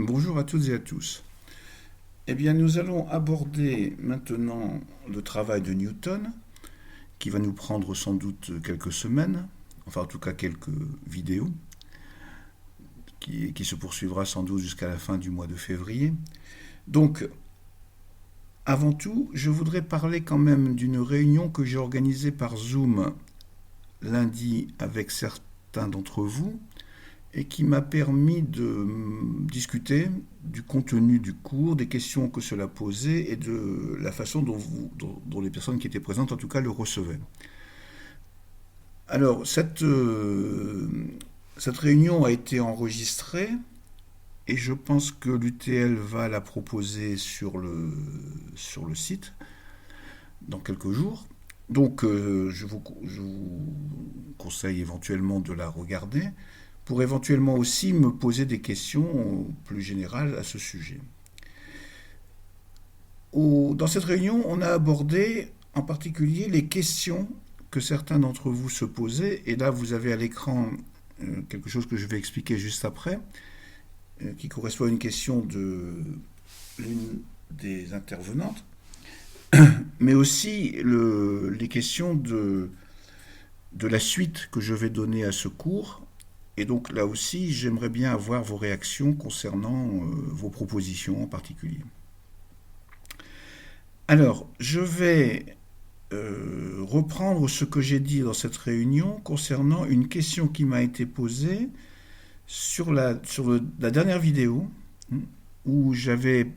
Bonjour à toutes et à tous. Eh bien, nous allons aborder maintenant le travail de Newton, qui va nous prendre sans doute quelques semaines, enfin en tout cas quelques vidéos, qui se poursuivra sans doute jusqu'à la fin du mois de février. Donc, avant tout, je voudrais parler quand même d'une réunion que j'ai organisée par Zoom lundi avec certains d'entre vous, et qui m'a permis de discuter du contenu du cours, des questions que cela posait et de la façon dont les personnes qui étaient présentes, en tout cas, le recevaient. Alors, cette réunion a été enregistrée et je pense que l'UTL va la proposer sur le site dans quelques jours. Donc, je vous conseille éventuellement de la regarder pour éventuellement aussi me poser des questions plus générales à ce sujet. Dans cette réunion, on a abordé en particulier les questions que certains d'entre vous se posaient, et là vous avez à l'écran quelque chose que je vais expliquer juste après, qui correspond à une question de l'une des intervenantes, mais aussi les questions de la suite que je vais donner à ce cours. Et donc là aussi, j'aimerais bien avoir vos réactions concernant vos propositions en particulier. Alors, je vais reprendre ce que j'ai dit dans cette réunion concernant une question qui m'a été posée sur la dernière vidéo, où vous avez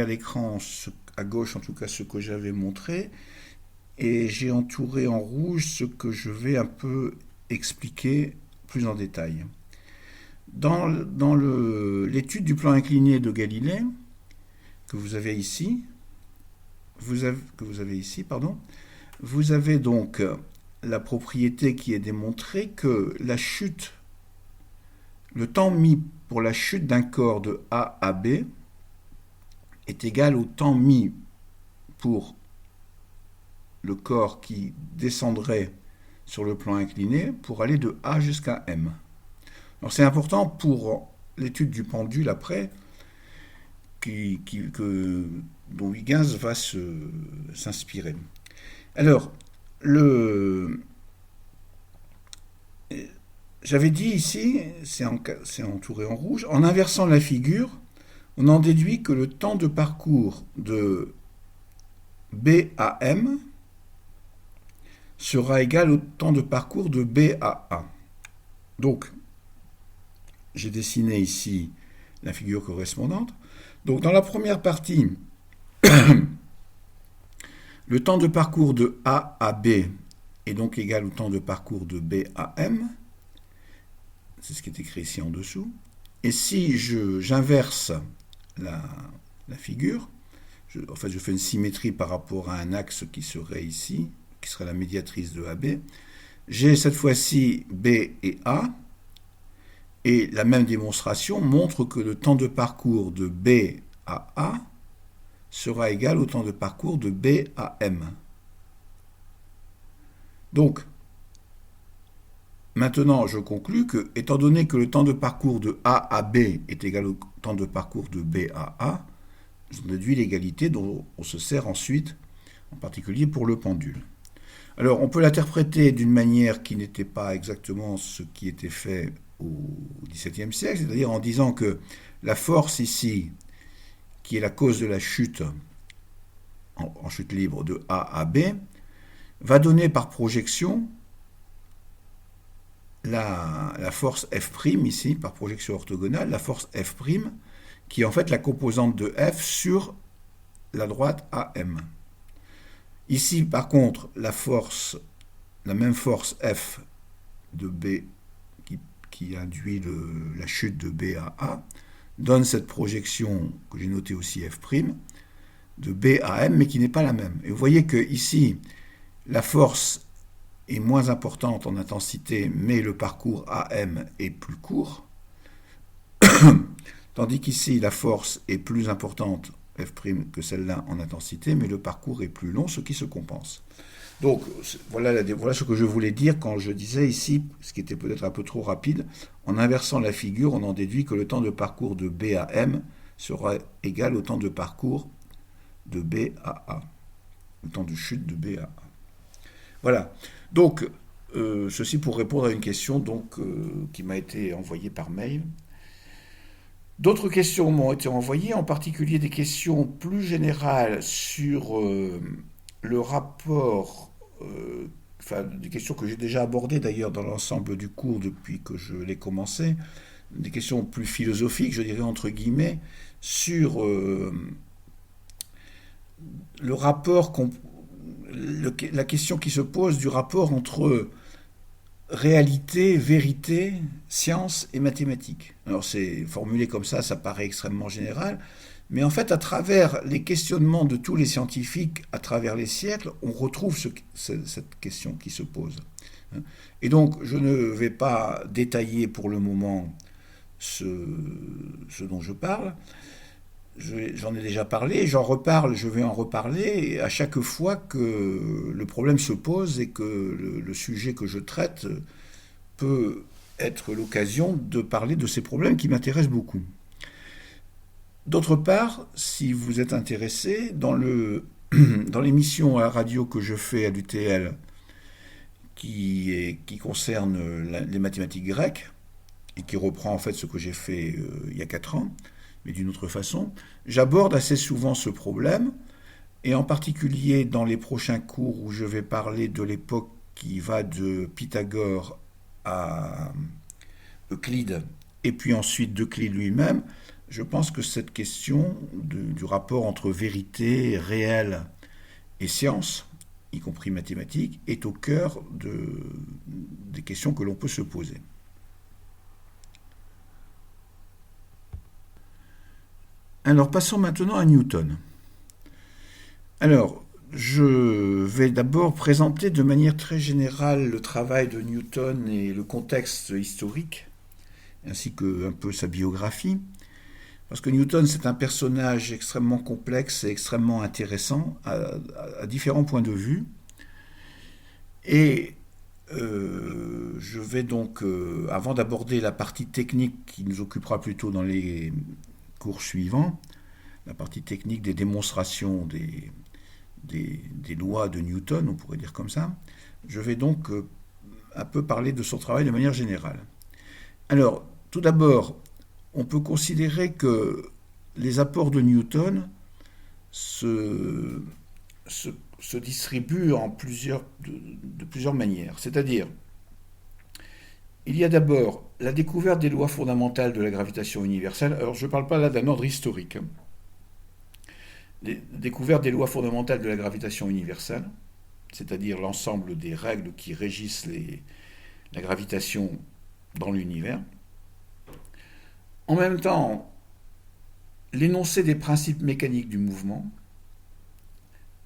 à l'écran, à gauche en tout cas, ce que j'avais montré, et j'ai entouré en rouge ce que je vais un peu expliquer plus en détail. Dans l'étude du plan incliné de Galilée, que vous avez ici, vous avez donc la propriété qui est démontrée que le temps mis pour la chute d'un corps de A à B est égal au temps mis pour le corps qui descendrait sur le plan incliné pour aller de A jusqu'à M. Alors c'est important pour l'étude du pendule après, dont Huygens va s'inspirer. Alors, j'avais dit ici, c'est entouré en rouge, en inversant la figure, on en déduit que le temps de parcours de B à M sera égal au temps de parcours de B à A. Donc, j'ai dessiné ici la figure correspondante. Donc, dans la première partie, le temps de parcours de A à B est donc égal au temps de parcours de B à M. C'est ce qui est écrit ici en dessous. Et si j'inverse la figure, je fais une symétrie par rapport à un axe qui serait ici, qui serait la médiatrice de AB, j'ai cette fois-ci B et A, et la même démonstration montre que le temps de parcours de B à A sera égal au temps de parcours de B à M. Donc, maintenant, je conclus que, étant donné que le temps de parcours de A à B est égal au temps de parcours de B à A, je déduis l'égalité dont on se sert ensuite, en particulier pour le pendule. Alors, on peut l'interpréter d'une manière qui n'était pas exactement ce qui était fait au XVIIe siècle, c'est-à-dire en disant que la force ici, qui est la cause de la chute en chute libre de A à B, va donner par projection la force F' ici, par projection orthogonale, la force F', qui est en fait la composante de F sur la droite AM. Ici, par contre, la même force F de B qui induit la chute de B à A, donne cette projection que j'ai notée aussi F' de B à M, mais qui n'est pas la même. Et vous voyez que ici, la force est moins importante en intensité, mais le parcours AM est plus court, tandis qu'ici, la force est plus importante F' que celle-là en intensité, mais le parcours est plus long, ce qui se compense. Donc voilà ce que je voulais dire quand je disais ici, ce qui était peut-être un peu trop rapide, en inversant la figure, on en déduit que le temps de parcours de B à M sera égal au temps de parcours de B à A, le temps de chute de B à A. Voilà. Donc, ceci pour répondre à une question qui m'a été envoyée par mail. D'autres questions m'ont été envoyées, en particulier des questions plus générales sur le rapport, enfin des questions que j'ai déjà abordées d'ailleurs dans l'ensemble du cours depuis que je l'ai commencé, des questions plus philosophiques, je dirais entre guillemets, sur le rapport, la question qui se pose du rapport entre réalité, vérité, science et mathématiques. Alors c'est formulé comme ça paraît extrêmement général, mais en fait à travers les questionnements de tous les scientifiques à travers les siècles, on retrouve cette question qui se pose. Et donc je ne vais pas détailler pour le moment ce dont je parle. J'en ai déjà parlé, j'en reparle, je vais en reparler à chaque fois que le problème se pose et que le sujet que je traite peut être l'occasion de parler de ces problèmes qui m'intéressent beaucoup. D'autre part, si vous êtes intéressé, dans l'émission à la radio que je fais à l'UTL qui concerne les mathématiques grecques et qui reprend en fait ce que j'ai fait il y a 4 ans, mais d'une autre façon, j'aborde assez souvent ce problème, et en particulier dans les prochains cours où je vais parler de l'époque qui va de Pythagore à Euclide, et puis ensuite d'Euclide lui-même, je pense que cette question du rapport entre vérité, réel et science, y compris mathématiques, est au cœur des questions que l'on peut se poser. Alors passons maintenant à Newton. Alors, je vais d'abord présenter de manière très générale le travail de Newton et le contexte historique, ainsi que un peu sa biographie, parce que Newton c'est un personnage extrêmement complexe et extrêmement intéressant à différents points de vue, et je vais donc, avant d'aborder la partie technique qui nous occupera plutôt dans les cours suivants, la partie technique des démonstrations des lois de Newton, on pourrait dire comme ça, je vais donc un peu parler de son travail de manière générale. Alors, tout d'abord, on peut considérer que les apports de Newton se distribuent de plusieurs manières. C'est-à-dire, il y a d'abord la découverte des lois fondamentales de la gravitation universelle. Alors je ne parle pas là d'un ordre historique. Découverte des lois fondamentales de la gravitation universelle, c'est-à-dire l'ensemble des règles qui régissent la gravitation dans l'univers. En même temps, l'énoncé des principes mécaniques du mouvement.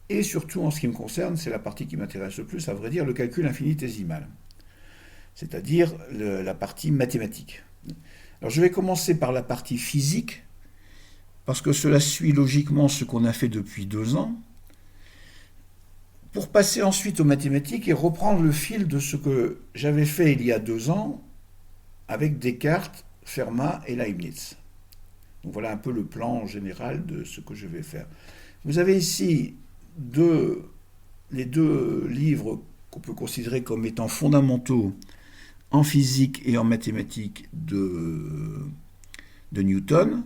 Et surtout, en ce qui me concerne, c'est la partie qui m'intéresse le plus, à vrai dire, le calcul infinitésimal, c'est-à-dire la partie mathématique. Alors je vais commencer par la partie physique, parce que cela suit logiquement ce qu'on a fait depuis 2 ans, pour passer ensuite aux mathématiques et reprendre le fil de ce que j'avais fait il y a 2 ans avec Descartes, Fermat et Leibniz. Donc voilà un peu le plan général de ce que je vais faire. Vous avez ici les 2 livres qu'on peut considérer comme étant fondamentaux en physique et en mathématiques de Newton.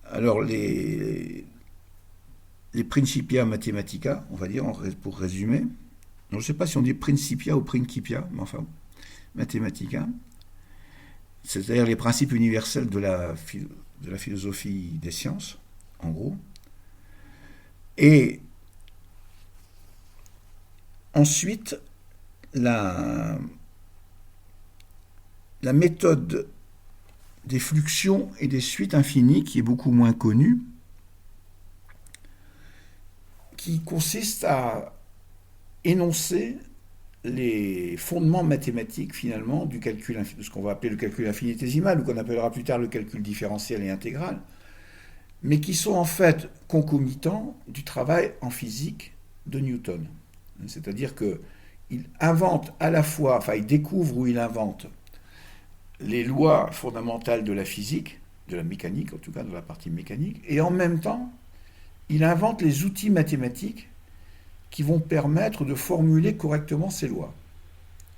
Alors les Principia Mathematica, on va dire, pour résumer. Donc, je ne sais pas si on dit Principia ou Principia, mais enfin, Mathematica. C'est-à-dire les principes universels de la philosophie des sciences, en gros. Et ensuite, la méthode des fluxions et des suites infinies, qui est beaucoup moins connue, qui consiste à énoncer les fondements mathématiques, finalement, du calcul, de ce qu'on va appeler le calcul infinitésimal, ou qu'on appellera plus tard le calcul différentiel et intégral, mais qui sont en fait concomitants du travail en physique de Newton. C'est-à-dire qu'il invente à la fois, enfin il découvre ou il invente les lois fondamentales de la physique, de la mécanique, en tout cas dans la partie mécanique, et en même temps, il invente les outils mathématiques qui vont permettre de formuler correctement ces lois.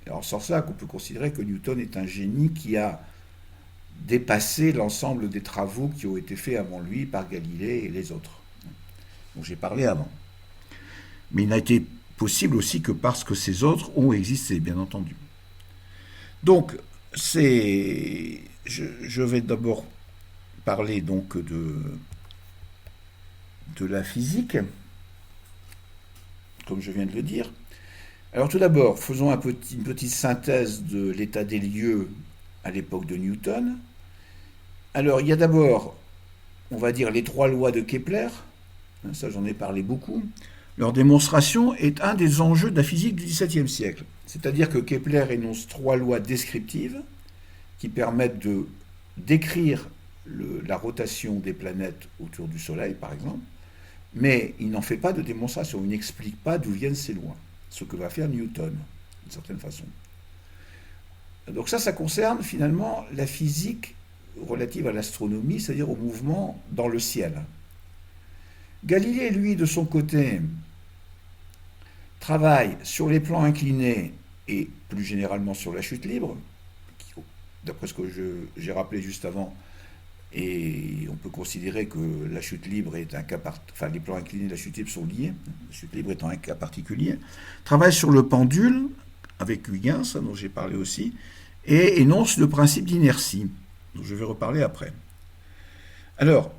Alors, sans ça, qu'on peut considérer que Newton est un génie qui a dépassé l'ensemble des travaux qui ont été faits avant lui par Galilée et les autres, dont j'ai parlé avant. Mais il n'a été possible aussi que parce que ces autres ont existé, bien entendu. Donc, je vais d'abord parler donc de la physique, comme je viens de le dire. Alors tout d'abord, faisons une petite synthèse de l'état des lieux à l'époque de Newton. Alors il y a d'abord, on va dire, les 3 lois de Kepler. Ça j'en ai parlé beaucoup. Leur démonstration est un des enjeux de la physique du XVIIe siècle. C'est-à-dire que Kepler énonce 3 lois descriptives qui permettent de décrire la rotation des planètes autour du Soleil, par exemple, mais il n'en fait pas de démonstration, il n'explique pas d'où viennent ces lois, ce que va faire Newton, d'une certaine façon. Donc ça concerne finalement la physique relative à l'astronomie, c'est-à-dire au mouvement dans le ciel. Galilée, lui, de son côté, travaille sur les plans inclinés et plus généralement sur la chute libre, qui, d'après ce que j'ai rappelé juste avant, et on peut considérer que la chute libre est un cas enfin les plans inclinés de la chute libre sont liés, la chute libre étant un cas particulier, travaille sur le pendule avec Huygens, dont j'ai parlé aussi, et énonce le principe d'inertie, dont je vais reparler après. Alors,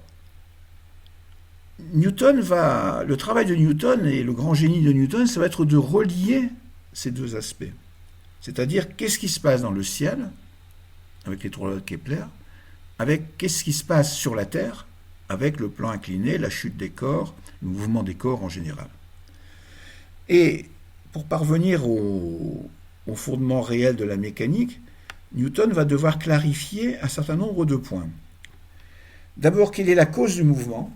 le travail de Newton et le grand génie de Newton, ça va être de relier ces deux aspects. C'est-à-dire, qu'est-ce qui se passe dans le ciel, avec les 3 lois de Kepler, avec qu'est-ce qui se passe sur la Terre, avec le plan incliné, la chute des corps, le mouvement des corps en général. Et pour parvenir au fondement réel de la mécanique, Newton va devoir clarifier un certain nombre de points. D'abord, quelle est la cause du mouvement?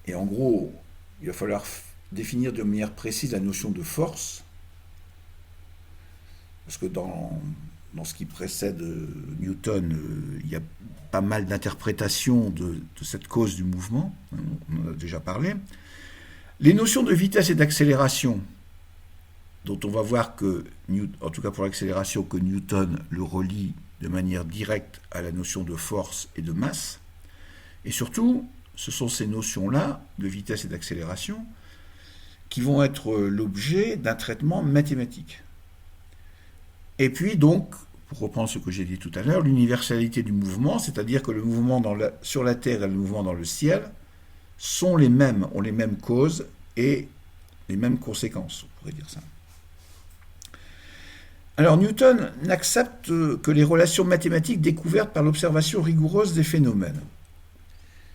Et en gros, il va falloir définir de manière précise la notion de force, parce que dans ce qui précède Newton, il y a pas mal d'interprétations de cette cause du mouvement, on en a déjà parlé. Les notions de vitesse et d'accélération, dont on va voir que, en tout cas pour l'accélération, que Newton le relie de manière directe à la notion de force et de masse. Et surtout, ce sont ces notions-là, de vitesse et d'accélération, qui vont être l'objet d'un traitement mathématique. Et puis donc, pour reprendre ce que j'ai dit tout à l'heure, l'universalité du mouvement, c'est-à-dire que le mouvement sur la Terre et le mouvement dans le ciel ont les mêmes causes et les mêmes conséquences, on pourrait dire ça. Alors Newton n'accepte que les relations mathématiques découvertes par l'observation rigoureuse des phénomènes.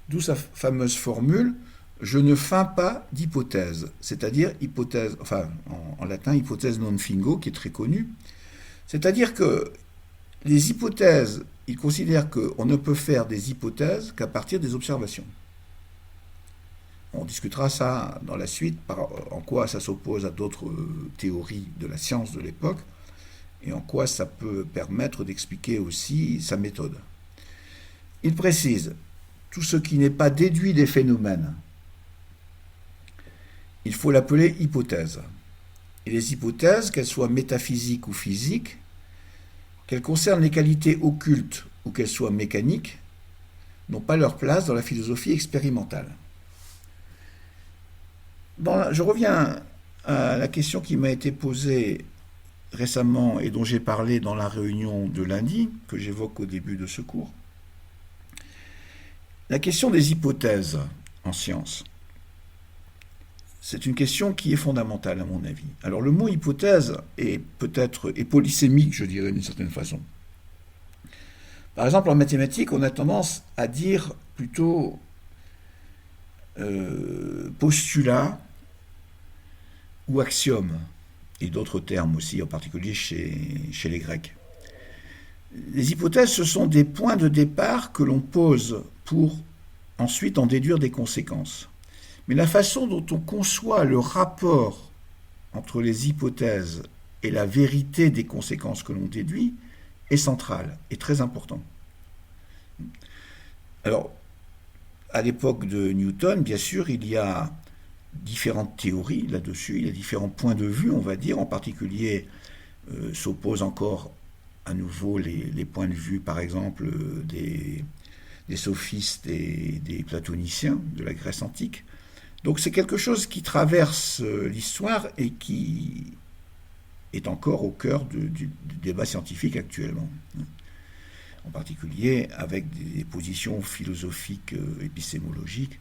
D'où sa fameuse formule « je ne feins pas d'hypothèse », c'est-à-dire hypothèse, enfin en latin hypothèse non fingo, qui est très connue. C'est-à-dire que les hypothèses, il considère qu'on ne peut faire des hypothèses qu'à partir des observations. On discutera ça dans la suite, en quoi ça s'oppose à d'autres théories de la science de l'époque, et en quoi ça peut permettre d'expliquer aussi sa méthode. Il précise, tout ce qui n'est pas déduit des phénomènes, il faut l'appeler hypothèse. Et les hypothèses, qu'elles soient métaphysiques ou physiques, qu'elles concernent les qualités occultes ou qu'elles soient mécaniques, n'ont pas leur place dans la philosophie expérimentale. Je reviens à la question qui m'a été posée récemment et dont j'ai parlé dans la réunion de lundi, que j'évoque au début de ce cours. La question des hypothèses en science, c'est une question qui est fondamentale à mon avis. Alors le mot hypothèse est polysémique, je dirais d'une certaine façon. Par exemple, en mathématiques, on a tendance à dire plutôt postulat ou axiome, et d'autres termes aussi, en particulier chez les Grecs. Les hypothèses, ce sont des points de départ que l'on pose pour ensuite en déduire des conséquences. Mais la façon dont on conçoit le rapport entre les hypothèses et la vérité des conséquences que l'on déduit est central et très important. Alors, à l'époque de Newton, bien sûr, il y a différentes théories là-dessus, il y a différents points de vue, on va dire, en particulier s'opposent encore à nouveau les points de vue, par exemple, des sophistes et des platoniciens de la Grèce antique. Donc c'est quelque chose qui traverse l'histoire et qui est encore au cœur du débat scientifique actuellement. En particulier avec des positions philosophiques épistémologiques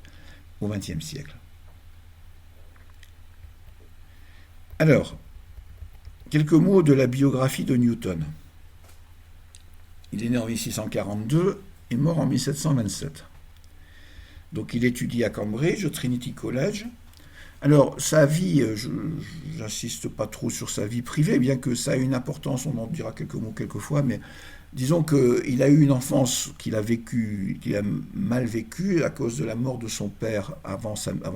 au XXe siècle. Alors, quelques mots de la biographie de Newton. Il est né en 1642 et mort en 1727. Donc il étudie à Cambridge, au Trinity College. Alors, sa vie, j'insiste pas trop sur sa vie privée, bien que ça ait une importance, on en dira quelques mots quelquefois, mais disons qu'il a eu une enfance qu'il a mal vécue à cause de la mort de son père avant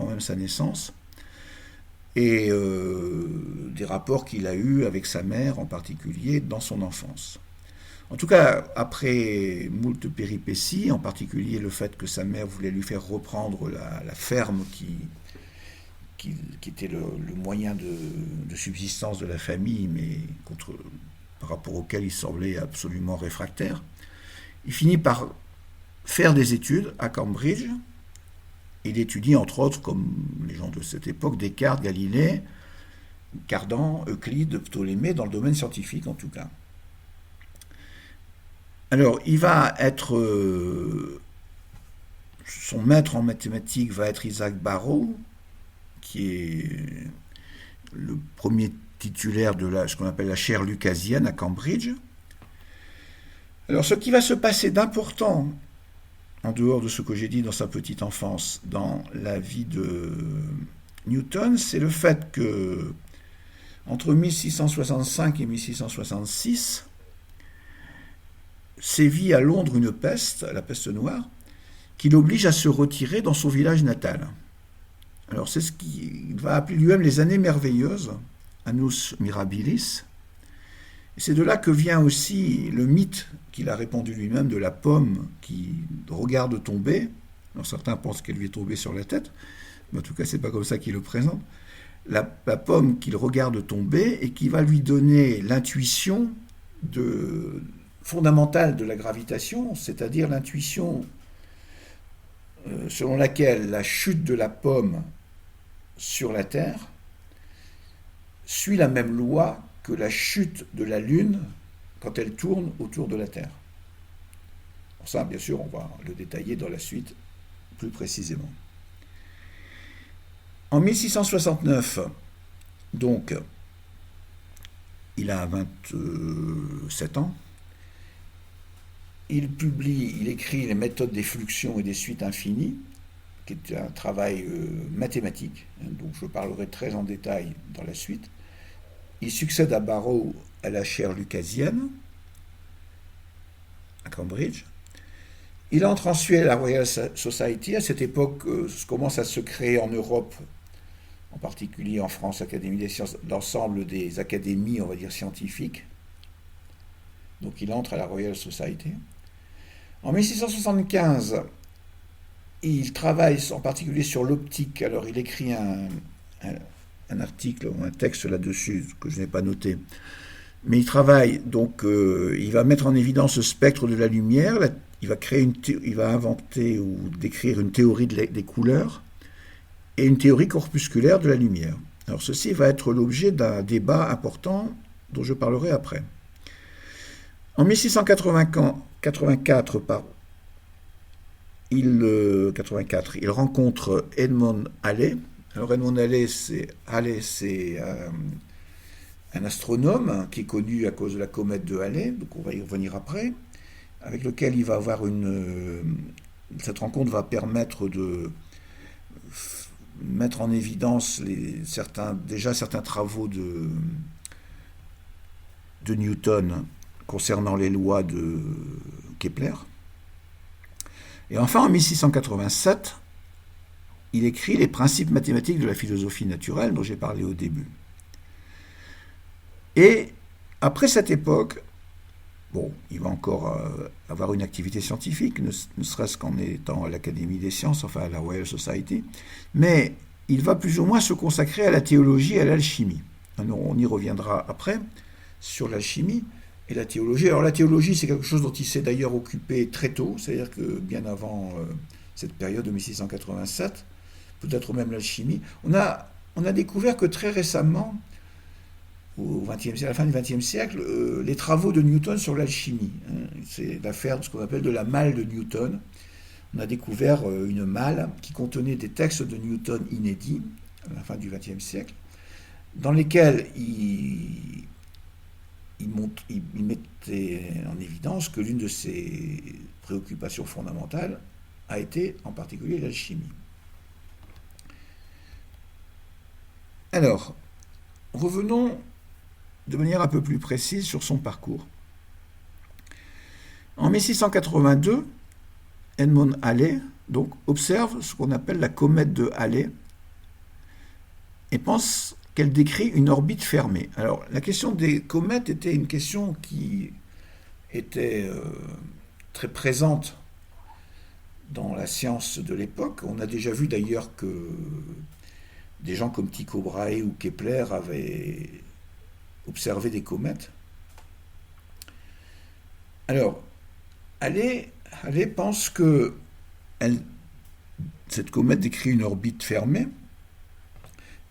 même sa naissance, et des rapports qu'il a eus avec sa mère en particulier dans son enfance. En tout cas, après moult péripéties, en particulier le fait que sa mère voulait lui faire reprendre la ferme qui était le moyen de subsistance de la famille, mais par rapport auquel il semblait absolument réfractaire, il finit par faire des études à Cambridge. Il étudie entre autres, comme les gens de cette époque, Descartes, Galilée, Cardan, Euclide, Ptolémée, dans le domaine scientifique en tout cas. Alors, il va être... son maître en mathématiques va être Isaac Barrow, qui est le premier titulaire de ce qu'on appelle la chaire lucasienne à Cambridge. Alors, ce qui va se passer d'important, en dehors de ce que j'ai dit dans sa petite enfance, dans la vie de Newton, c'est le fait que, entre 1665 et 1666, sévit à Londres une peste, la peste noire, qui l'oblige à se retirer dans son village natal. Alors c'est ce qu'il va appeler lui-même les années merveilleuses, Annus Mirabilis. Et c'est de là que vient aussi le mythe qu'il a répandu lui-même de la pomme qui regarde tomber. Alors certains pensent qu'elle lui est tombée sur la tête, mais en tout cas c'est pas comme ça qu'il le présente. La pomme qu'il regarde tomber et qui va lui donner l'intuition fondamentale de la gravitation, c'est-à-dire l'intuition selon laquelle la chute de la pomme sur la Terre suit la même loi que la chute de la Lune quand elle tourne autour de la Terre. Pour ça, bien sûr, on va le détailler dans la suite plus précisément. En 1669, donc, il a 27 ans, il écrit les méthodes des fluxions et des suites infinies, qui est un travail mathématique, dont je parlerai très en détail dans la suite. Il succède à Barrow à la chaire lucasienne, à Cambridge. Il entre ensuite à la Royal Society. À cette époque, commence à se créer en Europe, en particulier en France, Académie des sciences, l'ensemble des académies, on va dire, scientifiques. Donc il entre à la Royal Society. En 1675, il travaille en particulier sur l'optique. Alors il écrit un article ou un texte là-dessus que je n'ai pas noté. Mais il travaille, donc il va mettre en évidence le spectre de la lumière, il va inventer ou décrire une théorie des couleurs et une théorie corpusculaire de la lumière. Alors ceci va être l'objet d'un débat important dont je parlerai après. En 1684, il rencontre Edmond Halley. Alors Edmond Halley, c'est un astronome qui est connu à cause de la comète de Halley, donc on va y revenir après, avec lequel il va avoir cette rencontre va permettre de mettre en évidence certains travaux de Newton concernant les lois de Kepler. Et enfin, en 1687, il écrit les principes mathématiques de la philosophie naturelle dont j'ai parlé au début. Et après cette époque, bon, il va encore avoir une activité scientifique, ne serait-ce qu'en étant à l'Académie des sciences, enfin à la Royal Society, mais il va plus ou moins se consacrer à la théologie et à l'alchimie. On y reviendra après sur l'alchimie et la théologie. Alors la théologie, c'est quelque chose dont il s'est d'ailleurs occupé très tôt, c'est-à-dire que bien avant cette période de 1687, peut-être même l'alchimie, on a découvert que très récemment, à la fin du XXe siècle, les travaux de Newton sur l'alchimie. C'est l'affaire de ce qu'on appelle de la malle de Newton. On a découvert une malle qui contenait des textes de Newton inédits à la fin du XXe siècle, dans lesquels il mettait en évidence que l'une de ses préoccupations fondamentales a été en particulier l'alchimie. Alors, revenons de manière un peu plus précise sur son parcours. En 1682, Edmond Halley donc, observe ce qu'on appelle la comète de Halley et pense qu'elle décrit une orbite fermée. Alors, la question des comètes était une question qui était très présente dans la science de l'époque. On a déjà vu d'ailleurs que des gens comme Tycho Brahe ou Kepler avaient observé des comètes. Alors, Halley pense que cette comète décrit une orbite fermée,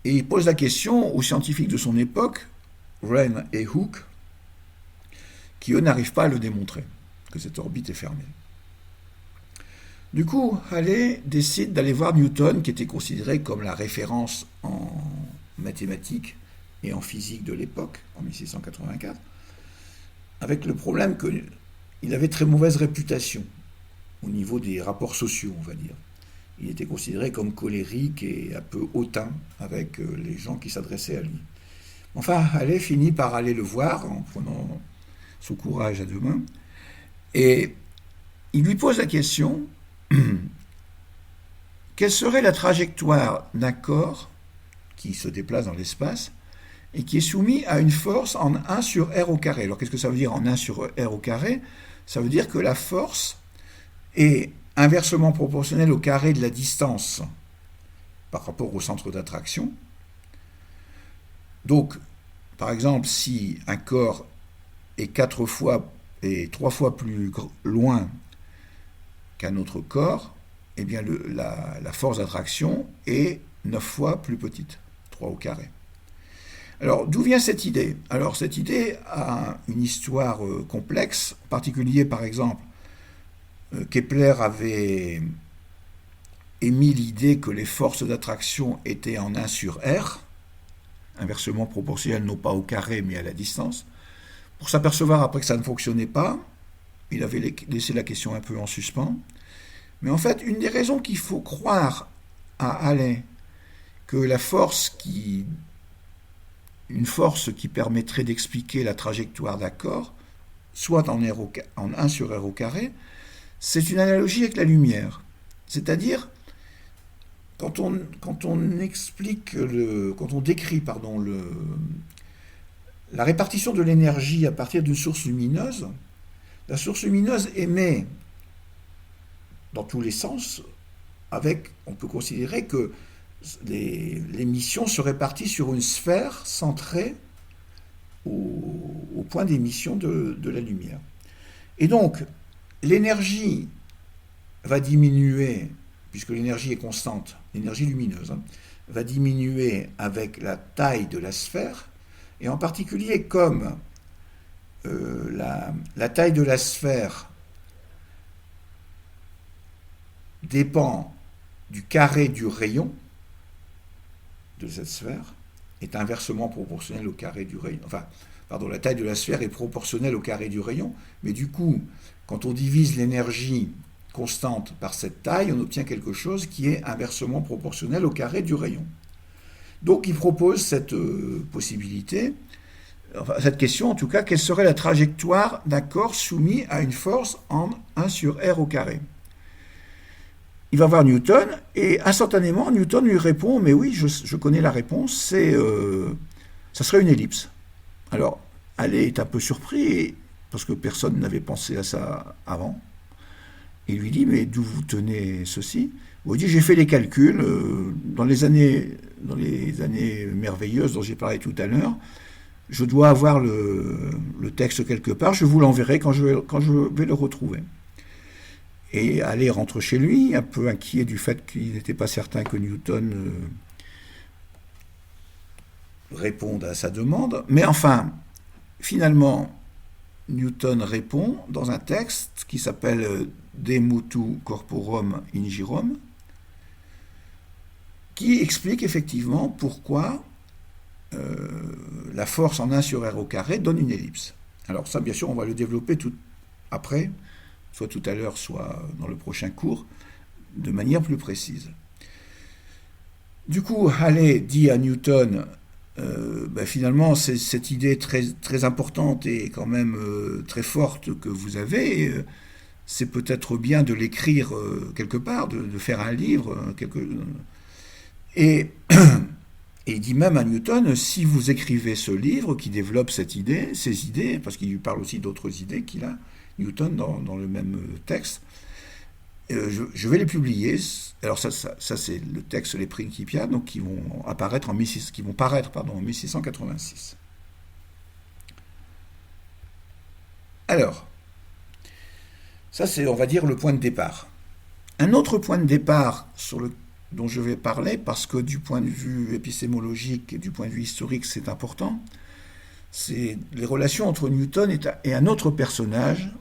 et il pose la question aux scientifiques de son époque, Wren et Hooke, qui eux n'arrivent pas à le démontrer, que cette orbite est fermée. Du coup, Halley décide d'aller voir Newton, qui était considéré comme la référence en mathématiques et en physique de l'époque, en 1684, avec le problème qu'il avait très mauvaise réputation au niveau des rapports sociaux, on va dire. Il était considéré comme colérique et un peu hautain avec les gens qui s'adressaient à lui. Enfin, Halley finit par aller le voir en prenant son courage à deux mains, et il lui pose la question: quelle serait la trajectoire d'un corps qui se déplace dans l'espace et qui est soumis à une force en 1 sur r au carré? Alors qu'est-ce que ça veut dire en 1 sur r au carré? Ça veut dire que la force est inversement proportionnelle au carré de la distance par rapport au centre d'attraction. Donc, par exemple, si un corps est 3 fois plus loin qu'un autre corps, eh bien la force d'attraction est 9 fois plus petite, 3 au carré. Alors, d'où vient cette idée? Alors, cette idée a une histoire complexe. En particulier, par exemple, Kepler avait émis l'idée que les forces d'attraction étaient en 1 sur R, inversement proportionnelles non pas au carré, mais à la distance. Pour s'apercevoir après que ça ne fonctionnait pas, il avait laissé la question un peu en suspens. Mais en fait, une des raisons qu'il faut croire à Halley, que une force qui permettrait d'expliquer la trajectoire d'un corps, soit en 1 sur r au carré, c'est une analogie avec la lumière. C'est-à-dire, quand on décrit la répartition de l'énergie à partir d'une source lumineuse, la source lumineuse émet dans tous les sens, on peut considérer que l'émission se répartit sur une sphère centrée au point d'émission de la lumière. Et donc, l'énergie va diminuer, puisque l'énergie est constante, l'énergie lumineuse, va diminuer avec la taille de la sphère, et en particulier comme la taille de la sphère dépend du carré du rayon de cette sphère, est inversement proportionnelle au carré du rayon. La taille de la sphère est proportionnelle au carré du rayon, mais du coup, quand on divise l'énergie constante par cette taille, on obtient quelque chose qui est inversement proportionnel au carré du rayon. Donc il propose cette possibilité, cette question en tout cas, quelle serait la trajectoire d'un corps soumis à une force en 1 sur r au carré? Il va voir Newton, et instantanément, Newton lui répond: mais oui, je connais la réponse, ça serait une ellipse. Alors, Halley est un peu surpris, parce que personne n'avait pensé à ça avant. Il lui dit, mais d'où vous tenez ceci? Il dit, j'ai fait les calculs dans les années merveilleuses dont j'ai parlé tout à l'heure. Je dois avoir le texte quelque part, je vous l'enverrai quand je vais le retrouver. Et Halley rentre chez lui, un peu inquiet du fait qu'il n'était pas certain que Newton réponde à sa demande. Mais enfin, finalement, Newton répond dans un texte qui s'appelle De Motu Corporum Ingirum, qui explique effectivement pourquoi la force en 1 sur r au carré donne une ellipse. Alors ça, bien sûr, on va le développer tout après, soit tout à l'heure, soit dans le prochain cours, de manière plus précise. Du coup, Halley dit à Newton, finalement, cette idée très, très importante et quand même très forte que vous avez, c'est peut-être bien de l'écrire quelque part, de faire un livre, et il dit même à Newton, si vous écrivez ce livre qui développe ces idées, parce qu'il lui parle aussi d'autres idées qu'il a, Newton, dans le même texte, je vais les publier. Alors ça c'est le texte Les Principia, donc qui vont paraître en 1686. Alors, ça c'est, on va dire, le point de départ. Un autre point de départ dont je vais parler, parce que du point de vue épistémologique et du point de vue historique c'est important, c'est les relations entre Newton et un autre personnage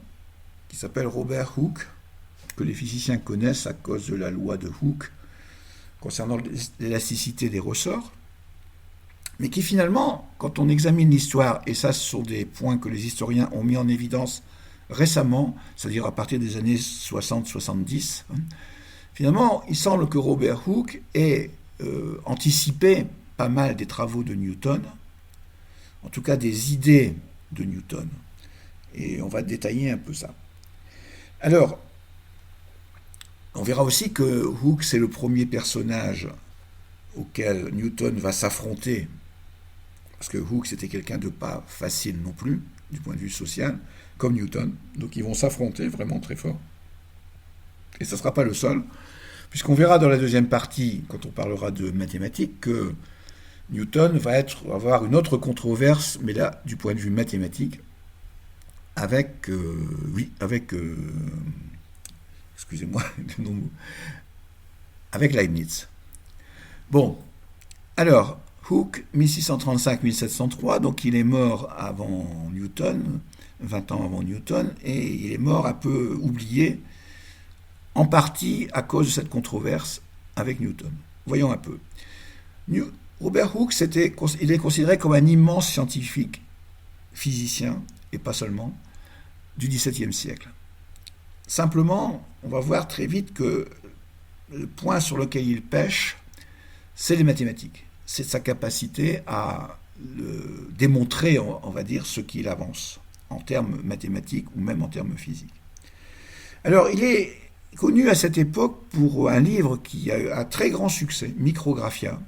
qui s'appelle Robert Hooke, que les physiciens connaissent à cause de la loi de Hooke concernant l'élasticité des ressorts, mais qui finalement, quand on examine l'histoire, et ça ce sont des points que les historiens ont mis en évidence récemment, c'est-à-dire à partir des années 60-70, finalement, il semble que Robert Hooke ait anticipé pas mal des travaux de Newton, en tout cas des idées de Newton. Et on va détailler un peu ça. Alors, on verra aussi que Hooke, c'est le premier personnage auquel Newton va s'affronter, parce que Hooke, c'était quelqu'un de pas facile non plus, du point de vue social, comme Newton. Donc ils vont s'affronter vraiment très fort. Et ce ne sera pas le seul, puisqu'on verra dans la deuxième partie, quand on parlera de mathématiques, que Newton va avoir une autre controverse, mais là, du point de vue mathématique, avec excusez-moi, avec Leibniz. Bon, alors, Hooke, 1635-1703, donc il est mort avant Newton, 20 ans avant Newton, et il est mort un peu oublié, en partie à cause de cette controverse avec Newton. Voyons un peu. Robert Hooke, il est considéré comme un immense scientifique, physicien, et pas seulement, du XVIIe siècle. Simplement, on va voir très vite que le point sur lequel il pêche, c'est les mathématiques. C'est sa capacité à démontrer, on va dire, ce qu'il avance, en termes mathématiques ou même en termes physiques. Alors, il est connu à cette époque pour un livre qui a un très grand succès, Micrographia,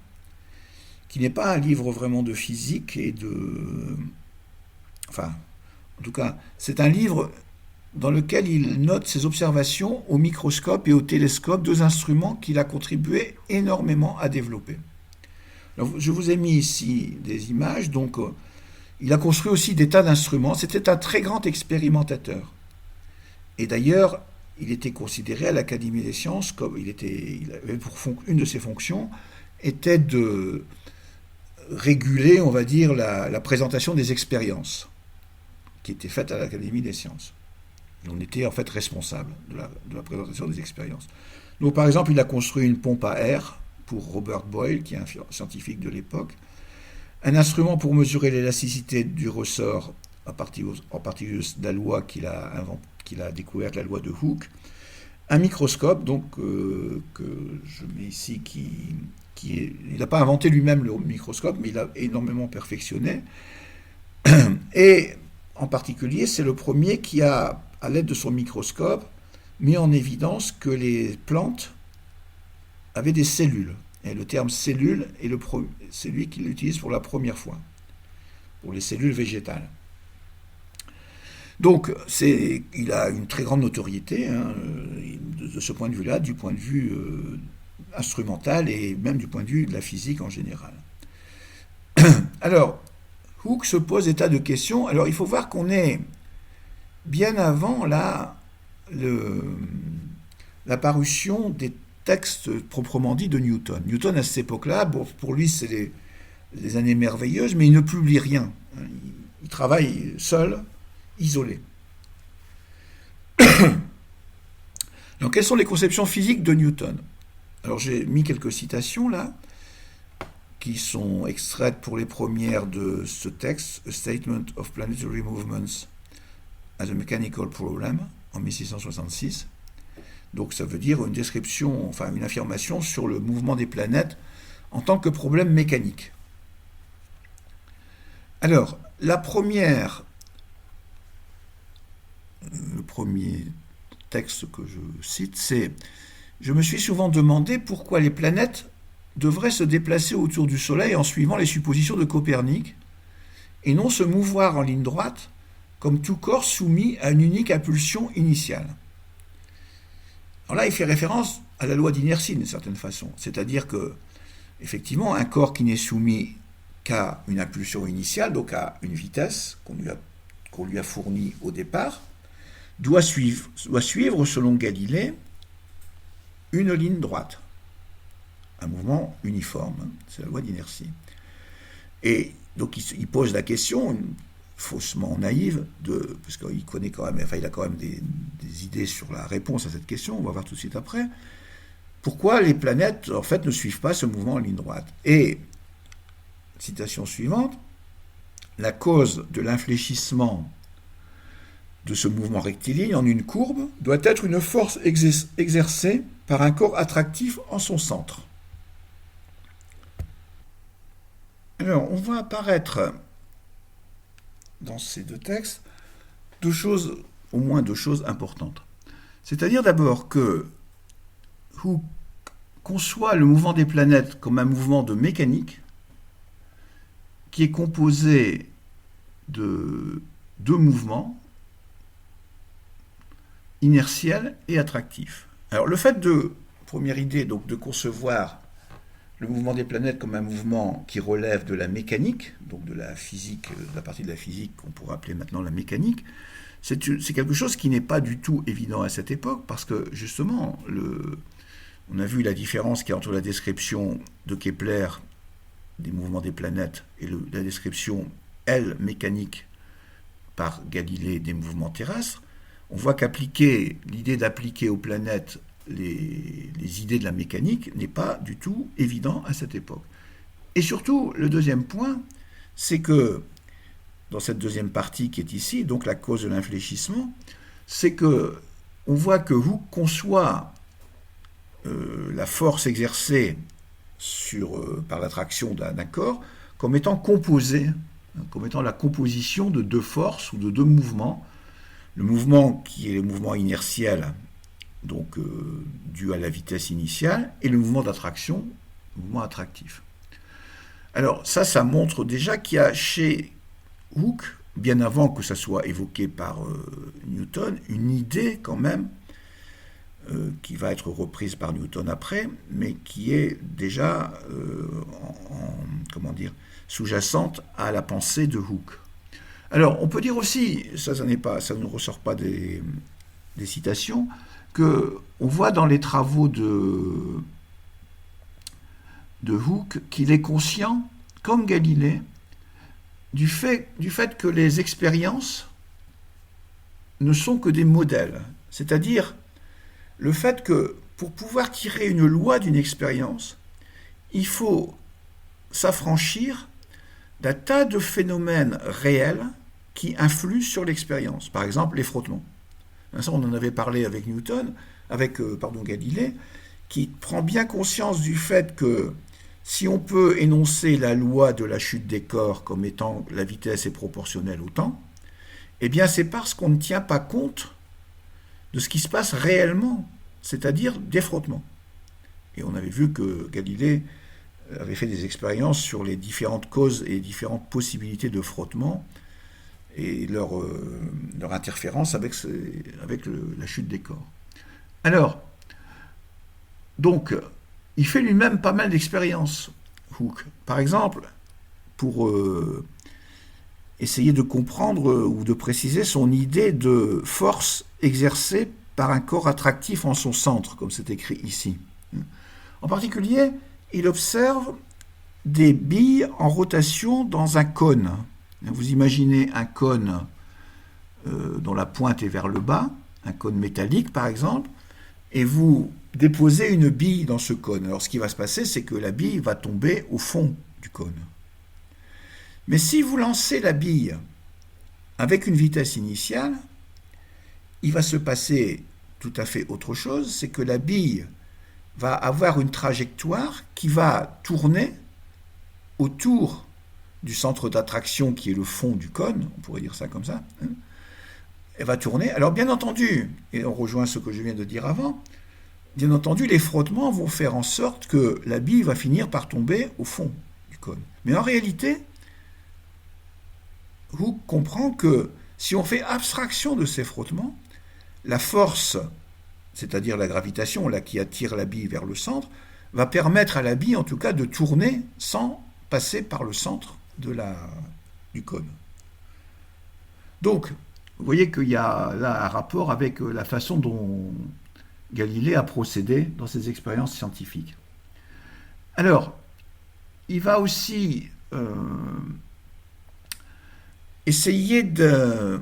qui n'est pas un livre vraiment de physique et de... Enfin, en tout cas, c'est un livre dans lequel il note ses observations au microscope et au télescope, deux instruments qu'il a contribué énormément à développer. Alors, je vous ai mis ici des images, donc il a construit aussi des tas d'instruments, c'était un très grand expérimentateur. Et d'ailleurs, il était considéré à l'Académie des sciences comme il avait une de ses fonctions était de réguler, on va dire, la présentation des expériences qui étaient faites à l'Académie des sciences. On était en fait responsable de la présentation des expériences. Donc par exemple, il a construit une pompe à air pour Robert Boyle, qui est un scientifique de l'époque, un instrument pour mesurer l'élasticité du ressort en particulier de la loi qu'il a découverte, la loi de Hooke, un microscope donc que je mets ici il n'a pas inventé lui-même le microscope, mais il a énormément perfectionné. Et en particulier, c'est le premier qui a, à l'aide de son microscope, mis en évidence que les plantes avaient des cellules. Et le terme cellule c'est lui qui l'utilise pour la première fois. pour les cellules végétales. Donc, il a une très grande notoriété hein, de ce point de vue-là, du point de vue instrumental et même du point de vue de la physique en général. Alors, Hooke se pose des tas de questions. Alors, il faut voir qu'on est bien avant la parution des textes proprement dits de Newton. Newton, à cette époque-là, pour lui, c'est les années merveilleuses, mais il ne publie rien. Il travaille seul, isolé. Donc, quelles sont les conceptions physiques de Newton? Alors, j'ai mis quelques citations là, qui sont extraites pour les premières de ce texte, A Statement of Planetary Movements as a Mechanical Problem, en 1666. Donc, ça veut dire une description, enfin une affirmation sur le mouvement des planètes en tant que problème mécanique. Alors, le premier texte que je cite, c'est « Je me suis souvent demandé pourquoi les planètes devraient se déplacer autour du Soleil en suivant les suppositions de Copernic, et non se mouvoir en ligne droite, comme tout corps soumis à une unique impulsion initiale. » Alors là, il fait référence à la loi d'inertie d'une certaine façon, c'est-à-dire que, effectivement, un corps qui n'est soumis qu'à une impulsion initiale, donc à une vitesse qu'on lui a fournie au départ, doit suivre, selon Galilée, une ligne droite. Un mouvement uniforme, c'est la loi d'inertie. Et donc il pose la question, faussement naïve, parce qu'il connaît quand même, enfin il a quand même des idées sur la réponse à cette question, on va voir tout de suite après, pourquoi les planètes en fait ne suivent pas ce mouvement en ligne droite. Et, citation suivante, la cause de l'infléchissement de ce mouvement rectiligne en une courbe doit être une force exercée par un corps attractif en son centre. Alors, on voit apparaître dans ces deux textes au moins deux choses importantes. C'est-à-dire d'abord que Hooke conçoit le mouvement des planètes comme un mouvement de mécanique qui est composé de deux mouvements, inertiel et attractif. Alors le fait première idée, donc de concevoir le mouvement des planètes comme un mouvement qui relève de la mécanique, donc de la physique, de la partie de la physique qu'on pourrait appeler maintenant la mécanique, c'est quelque chose qui n'est pas du tout évident à cette époque, parce que justement, on a vu la différence qu'il y a entre la description de Kepler des mouvements des planètes et la description, elle, mécanique, par Galilée des mouvements terrestres. On voit l'idée d'appliquer aux planètes les idées de la mécanique n'est pas du tout évident à cette époque. Et surtout, le deuxième point, c'est que, dans cette deuxième partie qui est ici, donc la cause de l'infléchissement, c'est que on voit que Hooke conçoit la force exercée par l'attraction d'un corps comme étant composée, comme étant la composition de deux forces ou de deux mouvements. Le mouvement qui est le mouvement inertiel, donc dû à la vitesse initiale, et le mouvement d'attraction, le mouvement attractif. Alors ça montre déjà qu'il y a chez Hooke, bien avant que ça soit évoqué par Newton, une idée quand même qui va être reprise par Newton après, mais qui est déjà sous-jacente à la pensée de Hooke. Alors, on peut dire aussi, ça ne ressort pas des citations, qu'on voit dans les travaux de Hooke qu'il est conscient, comme Galilée, du fait que les expériences ne sont que des modèles. C'est-à-dire le fait que pour pouvoir tirer une loi d'une expérience, il faut s'affranchir d'un tas de phénomènes réels qui influent sur l'expérience. Par exemple, les frottements. Ça, on en avait parlé avec Galilée, qui prend bien conscience du fait que si on peut énoncer la loi de la chute des corps comme étant la vitesse est proportionnelle au temps, eh bien c'est parce qu'on ne tient pas compte de ce qui se passe réellement, c'est-à-dire des frottements. Et on avait vu que Galilée avait fait des expériences sur les différentes causes et différentes possibilités de frottement et leur interférence avec la chute des corps. Alors, donc, il fait lui-même pas mal d'expériences, Hooke. Par exemple, pour essayer de comprendre ou de préciser son idée de force exercée par un corps attractif en son centre, comme c'est écrit ici. En particulier, il observe des billes en rotation dans un cône. Vous imaginez un cône dont la pointe est vers le bas, un cône métallique par exemple, et vous déposez une bille dans ce cône. Alors ce qui va se passer, c'est que la bille va tomber au fond du cône. Mais si vous lancez la bille avec une vitesse initiale, il va se passer tout à fait autre chose, c'est que la bille va avoir une trajectoire qui va tourner autour du centre d'attraction qui est le fond du cône, on pourrait dire ça comme ça. Elle va tourner. Alors bien entendu, et on rejoint ce que je viens de dire avant, bien entendu les frottements vont faire en sorte que la bille va finir par tomber au fond du cône. Mais en réalité, Hooke comprend que si on fait abstraction de ces frottements, la force, c'est-à-dire la gravitation là, qui attire la bille vers le centre, va permettre à la bille en tout cas de tourner sans passer par le centre du cône. Donc, vous voyez qu'il y a là un rapport avec la façon dont Galilée a procédé dans ses expériences scientifiques. Alors, il va aussi essayer de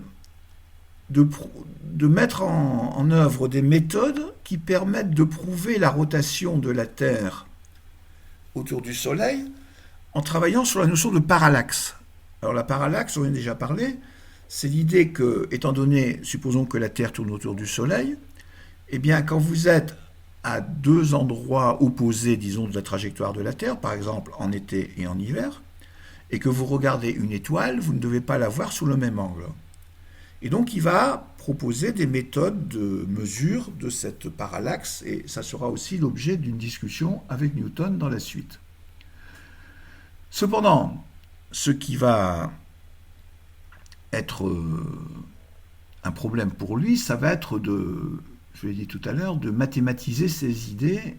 mettre en œuvre des méthodes qui permettent de prouver la rotation de la Terre autour du Soleil en travaillant sur la notion de parallaxe. Alors la parallaxe, on en a déjà parlé, c'est l'idée que, étant donné, supposons que la Terre tourne autour du Soleil, eh bien quand vous êtes à deux endroits opposés, disons, de la trajectoire de la Terre, par exemple en été et en hiver, et que vous regardez une étoile, vous ne devez pas la voir sous le même angle. Et donc il va proposer des méthodes de mesure de cette parallaxe, et ça sera aussi l'objet d'une discussion avec Newton dans la suite. Cependant, ce qui va être un problème pour lui, ça va être je l'ai dit tout à l'heure, de mathématiser ses idées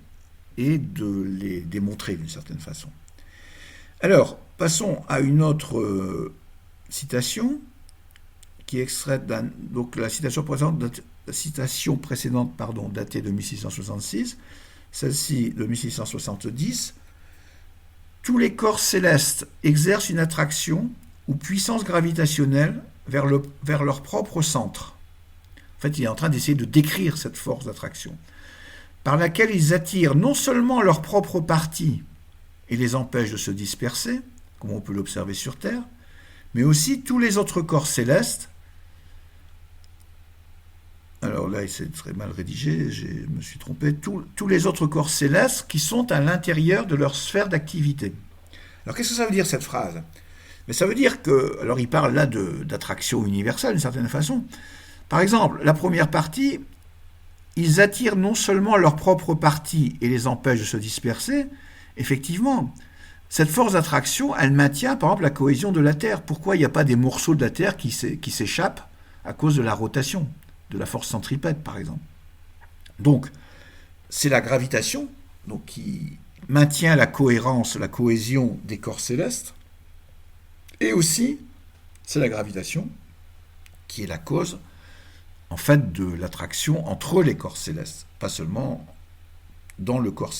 et de les démontrer d'une certaine façon. Alors, passons à une autre citation qui est extraite donc la citation précédente datée de 1666, celle-ci de 1670. Tous les corps célestes exercent une attraction ou puissance gravitationnelle vers leur propre centre. En fait, il est en train d'essayer de décrire cette force d'attraction, par laquelle ils attirent non seulement leur propre partie et les empêchent de se disperser, comme on peut l'observer sur Terre, mais aussi tous les autres corps célestes. Alors là, c'est très mal rédigé, je me suis trompé. Tous les autres corps célestes qui sont à l'intérieur de leur sphère d'activité. Alors qu'est-ce que ça veut dire cette phrase? Mais ça veut dire que, alors il parle là d'attraction universelle d'une certaine façon. Par exemple, la première partie, ils attirent non seulement leur propre partie et les empêchent de se disperser, effectivement, cette force d'attraction, elle maintient par exemple la cohésion de la Terre. Pourquoi il n'y a pas des morceaux de la Terre qui s'échappent à cause de la rotation, de la force centripète par exemple? Donc, c'est la gravitation donc, qui maintient la cohérence, la cohésion des corps célestes, et aussi, c'est la gravitation qui est la cause en fait de l'attraction entre les corps célestes, pas seulement dans le corps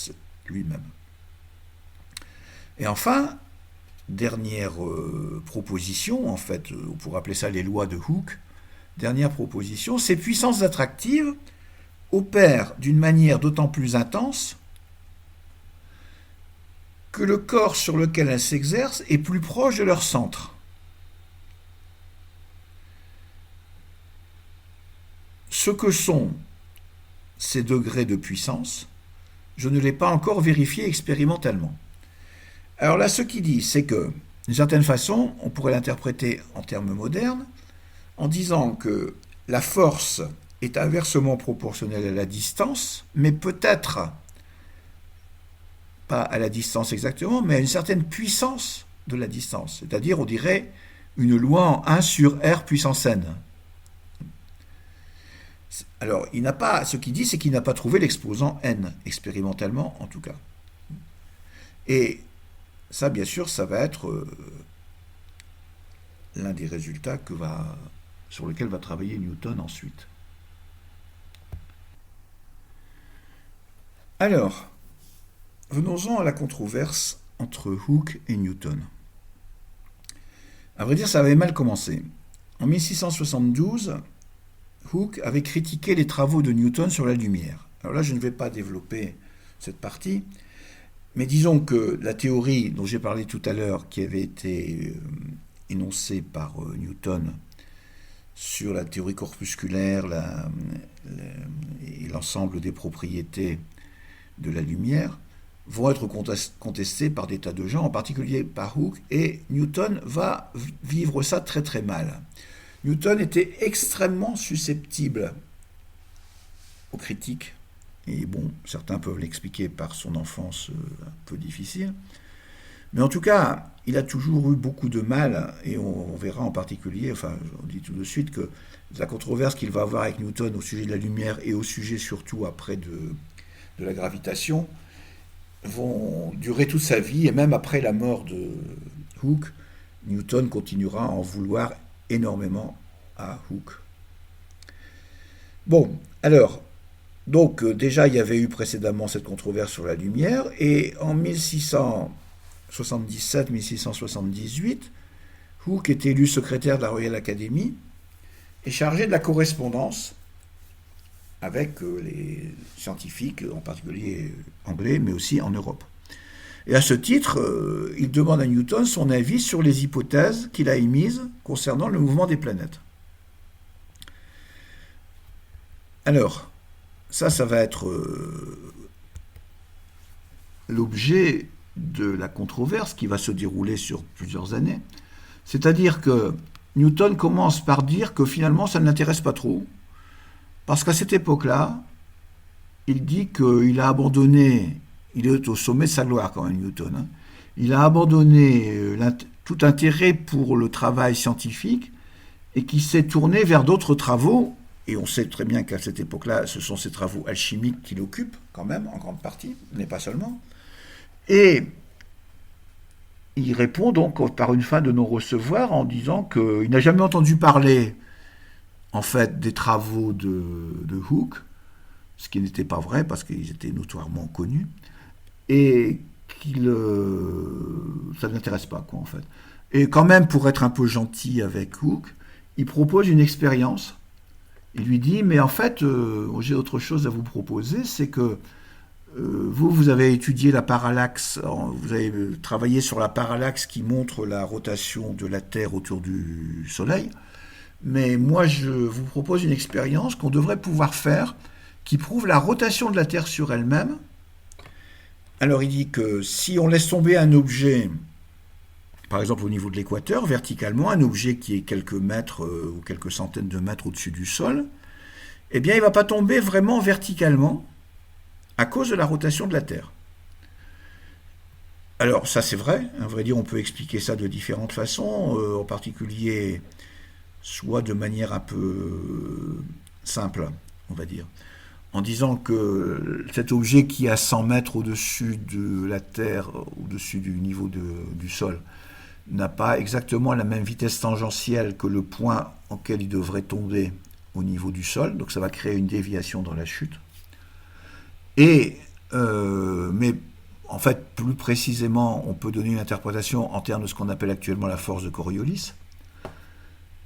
lui-même. Et enfin, dernière proposition, en fait, on pourrait appeler ça les lois de Hooke, dernière proposition, ces puissances attractives opèrent d'une manière d'autant plus intense que le corps sur lequel elles s'exercent est plus proche de leur centre. Ce que sont ces degrés de puissance, je ne l'ai pas encore vérifié expérimentalement. Alors là, ce qu'il dit, c'est que, d'une certaine façon, on pourrait l'interpréter en termes modernes, en disant que la force est inversement proportionnelle à la distance, mais peut être pas à la distance exactement, mais à une certaine puissance de la distance. C'est-à-dire, on dirait une loi en 1 sur R puissance n. Alors, ce qu'il dit, c'est qu'il n'a pas trouvé l'exposant n, expérimentalement en tout cas. Et ça, bien sûr, ça va être l'un des résultats sur lequel va travailler Newton ensuite. Alors, venons-en à la controverse entre Hooke et Newton. À vrai dire, ça avait mal commencé. En 1672, Hooke avait critiqué les travaux de Newton sur la lumière. Alors là, je ne vais pas développer cette partie, mais disons que la théorie dont j'ai parlé tout à l'heure, qui avait été énoncée par Newton sur la théorie corpusculaire et l'ensemble des propriétés de la lumière, vont être contestés par des tas de gens, en particulier par Hooke, et Newton va vivre ça très très mal. Newton était extrêmement susceptible aux critiques, et bon, certains peuvent l'expliquer par son enfance un peu difficile, mais en tout cas, il a toujours eu beaucoup de mal, et on verra en particulier, enfin, on dit tout de suite que la controverse qu'il va avoir avec Newton au sujet de la lumière et au sujet surtout après de la gravitation, vont durer toute sa vie, et même après la mort de Hooke, Newton continuera à en vouloir énormément à Hooke. Bon, alors, donc déjà il y avait eu précédemment cette controverse sur la lumière, et en 1677-1678, Hooke est élu secrétaire de la Royal Academy et chargé de la correspondance avec les scientifiques, en particulier anglais, mais aussi en Europe. Et à ce titre, il demande à Newton son avis sur les hypothèses qu'il a émises concernant le mouvement des planètes. Alors, ça va être l'objet de la controverse qui va se dérouler sur plusieurs années. C'est-à-dire que Newton commence par dire que finalement ça ne l'intéresse pas trop, parce qu'à cette époque-là, il dit qu'il a abandonné, il est au sommet de sa gloire quand même Newton, hein, il a abandonné tout intérêt pour le travail scientifique et qu'il s'est tourné vers d'autres travaux, et on sait très bien qu'à cette époque-là, ce sont ces travaux alchimiques qui l'occupent quand même, en grande partie, mais pas seulement. Et il répond donc par une fin de non-recevoir en disant qu'il n'a jamais entendu parler en fait des travaux de Hooke, ce qui n'était pas vrai parce qu'ils étaient notoirement connus, et ça ne l'intéresse pas, quoi, en fait. Et quand même, pour être un peu gentil avec Hooke, il propose une expérience. Il lui dit, mais en fait, j'ai autre chose à vous proposer, c'est que vous avez étudié la parallaxe, vous avez travaillé sur la parallaxe qui montre la rotation de la Terre autour du Soleil, mais moi je vous propose une expérience qu'on devrait pouvoir faire qui prouve la rotation de la Terre sur elle-même. Alors il dit que si on laisse tomber un objet, par exemple au niveau de l'équateur, verticalement, un objet qui est quelques mètres ou quelques centaines de mètres au-dessus du sol, eh bien il ne va pas tomber vraiment verticalement à cause de la rotation de la Terre. Alors ça c'est vrai, à vrai dire on peut expliquer ça de différentes façons, en particulier soit de manière un peu simple, on va dire, en disant que cet objet qui est à 100 mètres au-dessus de la Terre, au-dessus du niveau du sol, n'a pas exactement la même vitesse tangentielle que le point auquel il devrait tomber au niveau du sol, donc ça va créer une déviation dans la chute. Mais en fait, plus précisément, on peut donner une interprétation en termes de ce qu'on appelle actuellement la force de Coriolis.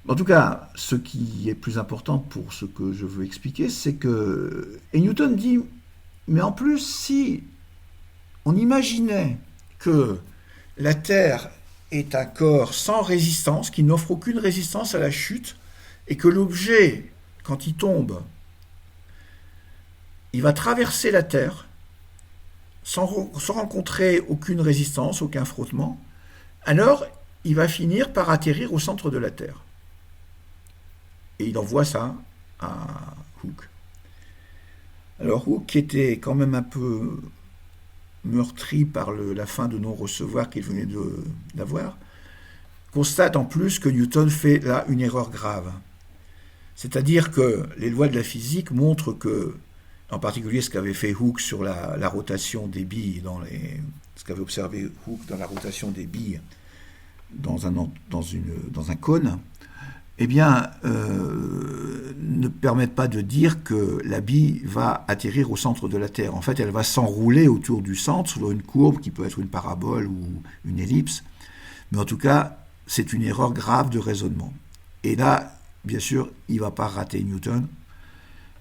En tout cas, ce qui est plus important pour ce que je veux expliquer, c'est que... Et Newton dit, mais en plus, si on imaginait que la Terre est un corps sans résistance, qui n'offre aucune résistance à la chute, et que l'objet, quand il tombe, il va traverser la Terre sans rencontrer aucune résistance, aucun frottement, alors il va finir par atterrir au centre de la Terre. Et il envoie ça à Hooke. Alors Hooke, qui était quand même un peu meurtri par la fin de non-recevoir qu'il venait d'avoir, constate en plus que Newton fait là une erreur grave. C'est-à-dire que les lois de la physique montrent que, en particulier ce qu'avait fait Hooke sur la rotation des billes, ce qu'avait observé Hooke dans la rotation des billes dans un cône, eh bien, ne permettent pas de dire que la bille va atterrir au centre de la Terre. En fait, elle va s'enrouler autour du centre, sur une courbe qui peut être une parabole ou une ellipse. Mais en tout cas, c'est une erreur grave de raisonnement. Et là, bien sûr, il ne va pas rater Newton,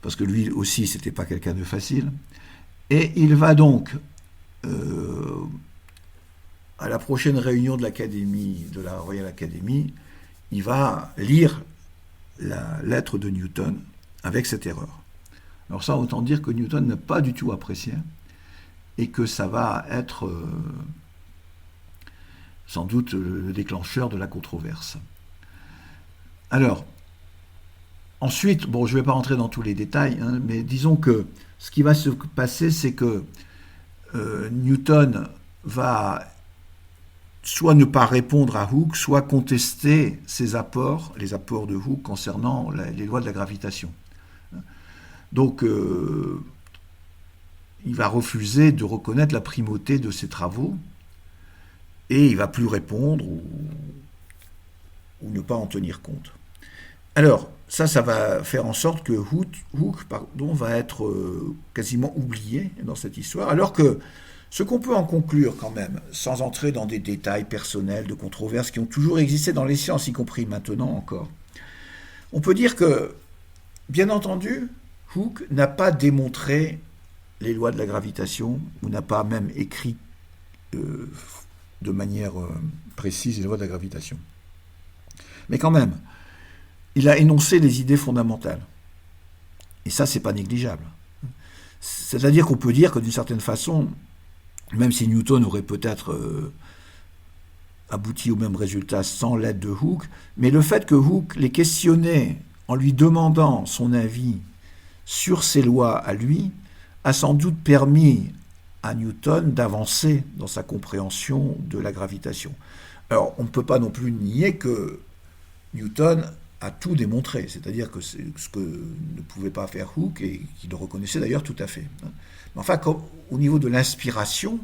parce que lui aussi, ce n'était pas quelqu'un de facile. Et il va donc, à la prochaine réunion de la Royal Academy, il va lire la lettre de Newton avec cette erreur. Alors ça, autant dire que Newton n'a pas du tout apprécié, et que ça va être sans doute le déclencheur de la controverse. Alors, ensuite, bon, je ne vais pas rentrer dans tous les détails, mais disons que ce qui va se passer, c'est que Newton va soit ne pas répondre à Hooke, soit contester les apports de Hooke concernant les lois de la gravitation. Donc, il va refuser de reconnaître la primauté de ses travaux, et il ne va plus répondre ou ne pas en tenir compte. Alors, ça va faire en sorte que Hooke va être quasiment oublié dans cette histoire, alors que ce qu'on peut en conclure quand même, sans entrer dans des détails personnels de controverses qui ont toujours existé dans les sciences, y compris maintenant encore, on peut dire que, bien entendu, Hooke n'a pas démontré les lois de la gravitation, ou n'a pas même écrit de manière précise les lois de la gravitation. Mais quand même, il a énoncé les idées fondamentales. Et ça, c'est pas négligeable. C'est-à-dire qu'on peut dire que d'une certaine façon, même si Newton aurait peut-être abouti au même résultat sans l'aide de Hooke, mais le fait que Hooke les questionnait en lui demandant son avis sur ses lois à lui, a sans doute permis à Newton d'avancer dans sa compréhension de la gravitation. Alors, on ne peut pas non plus nier que Newton a tout démontré, c'est-à-dire que c'est ce que ne pouvait pas faire Hooke, et qu'il le reconnaissait d'ailleurs tout à fait. Mais enfin, au niveau de l'inspiration,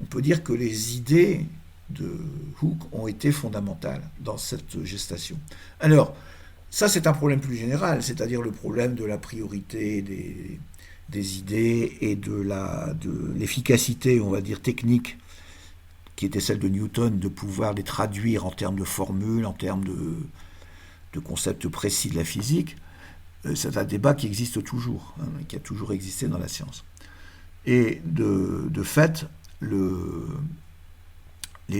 on peut dire que les idées de Hooke ont été fondamentales dans cette gestation. Alors, ça c'est un problème plus général, c'est-à-dire le problème de la priorité des idées et de l'efficacité, on va dire, technique, qui était celle de Newton, de pouvoir les traduire en termes de formules, en termes de concepts précis de la physique. C'est un débat qui existe toujours, qui a toujours existé dans la science. Et de fait, les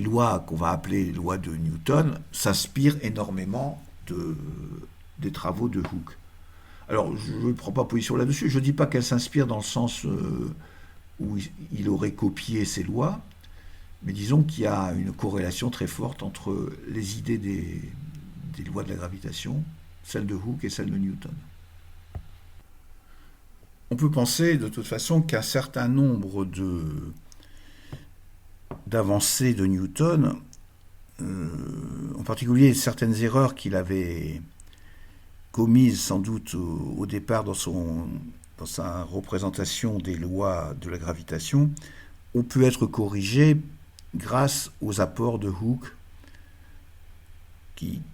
lois qu'on va appeler les lois de Newton s'inspirent énormément des travaux de Hooke. Alors, je ne prends pas position là-dessus, je ne dis pas qu'elles s'inspirent dans le sens où il aurait copié ces lois, mais disons qu'il y a une corrélation très forte entre les idées des lois de la gravitation, celles de Hooke et celles de Newton. On peut penser de toute façon qu'un certain nombre d'avancées de Newton, en particulier certaines erreurs qu'il avait commises sans doute au départ dans sa représentation des lois de la gravitation, ont pu être corrigées grâce aux apports de Hooke,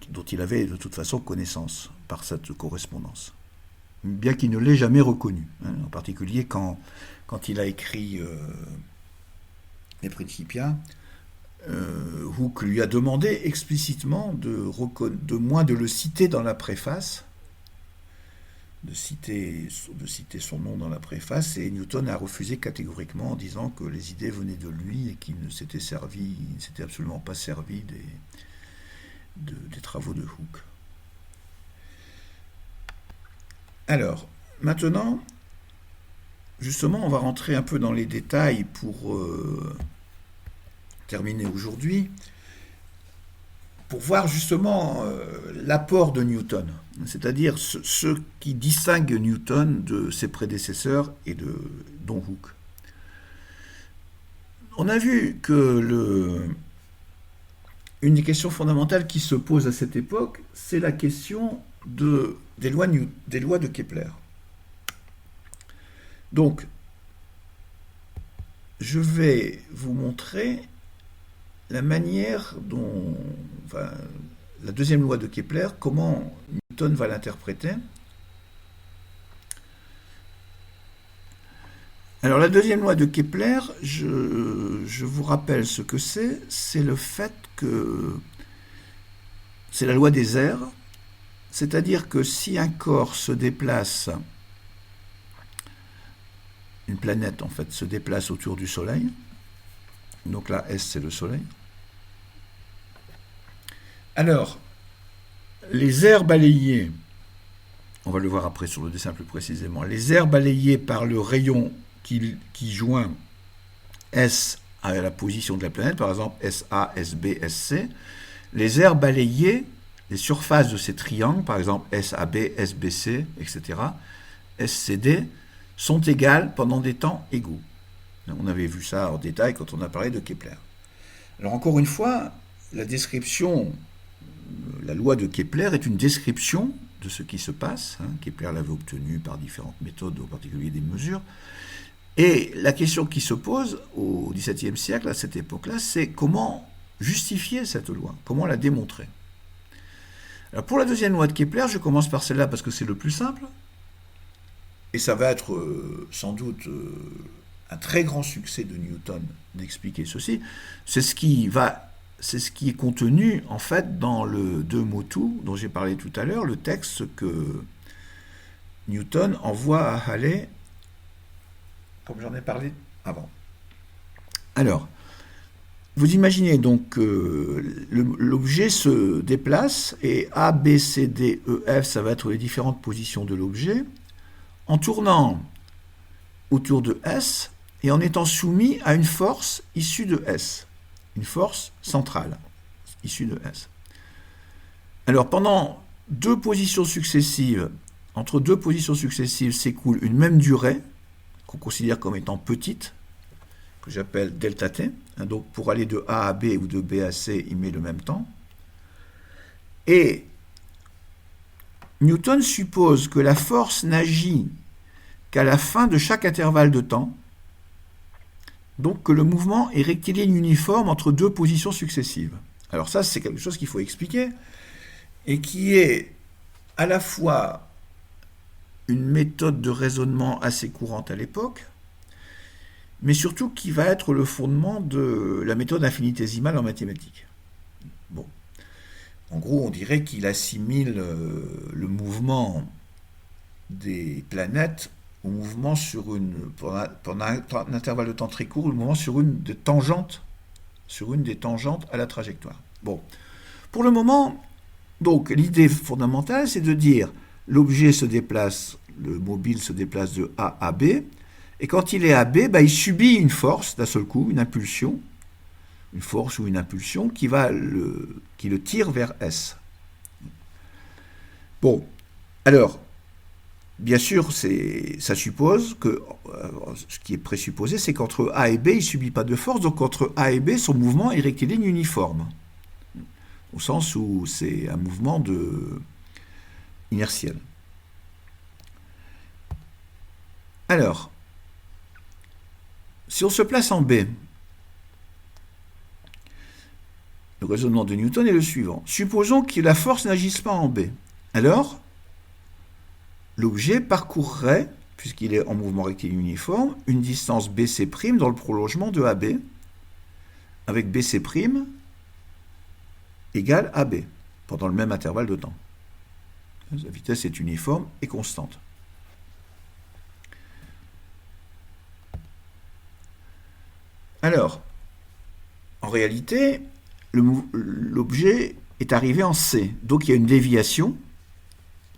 dont il avait de toute façon connaissance par cette correspondance, bien qu'il ne l'ait jamais reconnu, en particulier quand il a écrit les Principia. Hooke lui a demandé explicitement de moins de le citer dans la préface, de citer son nom dans la préface, et Newton a refusé catégoriquement en disant que les idées venaient de lui et qu'il ne s'était absolument pas servi des travaux de Hooke. Alors, maintenant, justement, on va rentrer un peu dans les détails pour terminer aujourd'hui, pour voir justement l'apport de Newton, c'est-à-dire ce qui distingue Newton de ses prédécesseurs et dont Hooke. on a vu que une des questions fondamentales qui se pose à cette époque, c'est la question des lois de Kepler. Donc, je vais vous montrer la manière dont, enfin, la deuxième loi de Kepler, comment Newton va l'interpréter. Alors la deuxième loi de Kepler, je vous rappelle ce que c'est le fait que c'est la loi des airs, c'est-à-dire que si un corps se déplace, une planète en fait se déplace autour du Soleil, donc là S c'est le Soleil, alors les airs balayés, on va le voir après sur le dessin plus précisément, les airs balayés par le rayon qui joint S à la position de la planète, par exemple SA, SB, SC, les airs balayés, les surfaces de ces triangles, par exemple SAB, SBC, etc., SCD, sont égales pendant des temps égaux. On avait vu ça en détail quand on a parlé de Kepler. Alors encore une fois, la description, la loi de Kepler est une description de ce qui se passe. Kepler l'avait obtenu par différentes méthodes, en particulier des mesures. Et la question qui se pose au XVIIe siècle, à cette époque-là, c'est comment justifier cette loi, comment la démontrer. Alors pour la deuxième loi de Kepler, je commence par celle-là parce que c'est le plus simple, et ça va être sans doute un très grand succès de Newton d'expliquer ceci. C'est ce qui est contenu en fait dans le De Motu dont j'ai parlé tout à l'heure, le texte que Newton envoie à Halley, comme j'en ai parlé avant. Alors, vous imaginez donc que l'objet se déplace et A, B, C, D, E, F, ça va être les différentes positions de l'objet, en tournant autour de S et en étant soumis à une force issue de S, une force centrale issue de S. Alors pendant entre deux positions successives s'écoule une même durée, qu'on considère comme étant petite, que j'appelle delta t. Donc pour aller de A à B ou de B à C, il met le même temps. Et Newton suppose que la force n'agit qu'à la fin de chaque intervalle de temps, donc que le mouvement est rectiligne uniforme entre deux positions successives. Alors ça, c'est quelque chose qu'il faut expliquer, et qui est à la fois une méthode de raisonnement assez courante à l'époque, mais surtout qui va être le fondement de la méthode infinitésimale en mathématiques. Bon. En gros, on dirait qu'il assimile le mouvement des planètes au mouvement pendant un intervalle de temps très court, le mouvement sur une des tangentes à la trajectoire. Bon. Pour le moment, donc, l'idée fondamentale, c'est de dire l'objet se déplace, le mobile se déplace de A à B, et quand il est à B, il subit une force, d'un seul coup, une impulsion, une force ou une impulsion qui le tire vers S. Bon, alors, bien sûr, ça suppose que, ce qui est présupposé, c'est qu'entre A et B, il ne subit pas de force, donc entre A et B, son mouvement est rectiligne uniforme, au sens où c'est un mouvement inertiel. Alors, si on se place en B, le raisonnement de Newton est le suivant. Supposons que la force n'agisse pas en B. Alors, l'objet parcourrait, puisqu'il est en mouvement rectiligne uniforme, une distance BC' dans le prolongement de AB, avec BC' égale AB, pendant le même intervalle de temps. La vitesse est uniforme et constante. Alors, en réalité, l'objet est arrivé en C. Donc il y a une déviation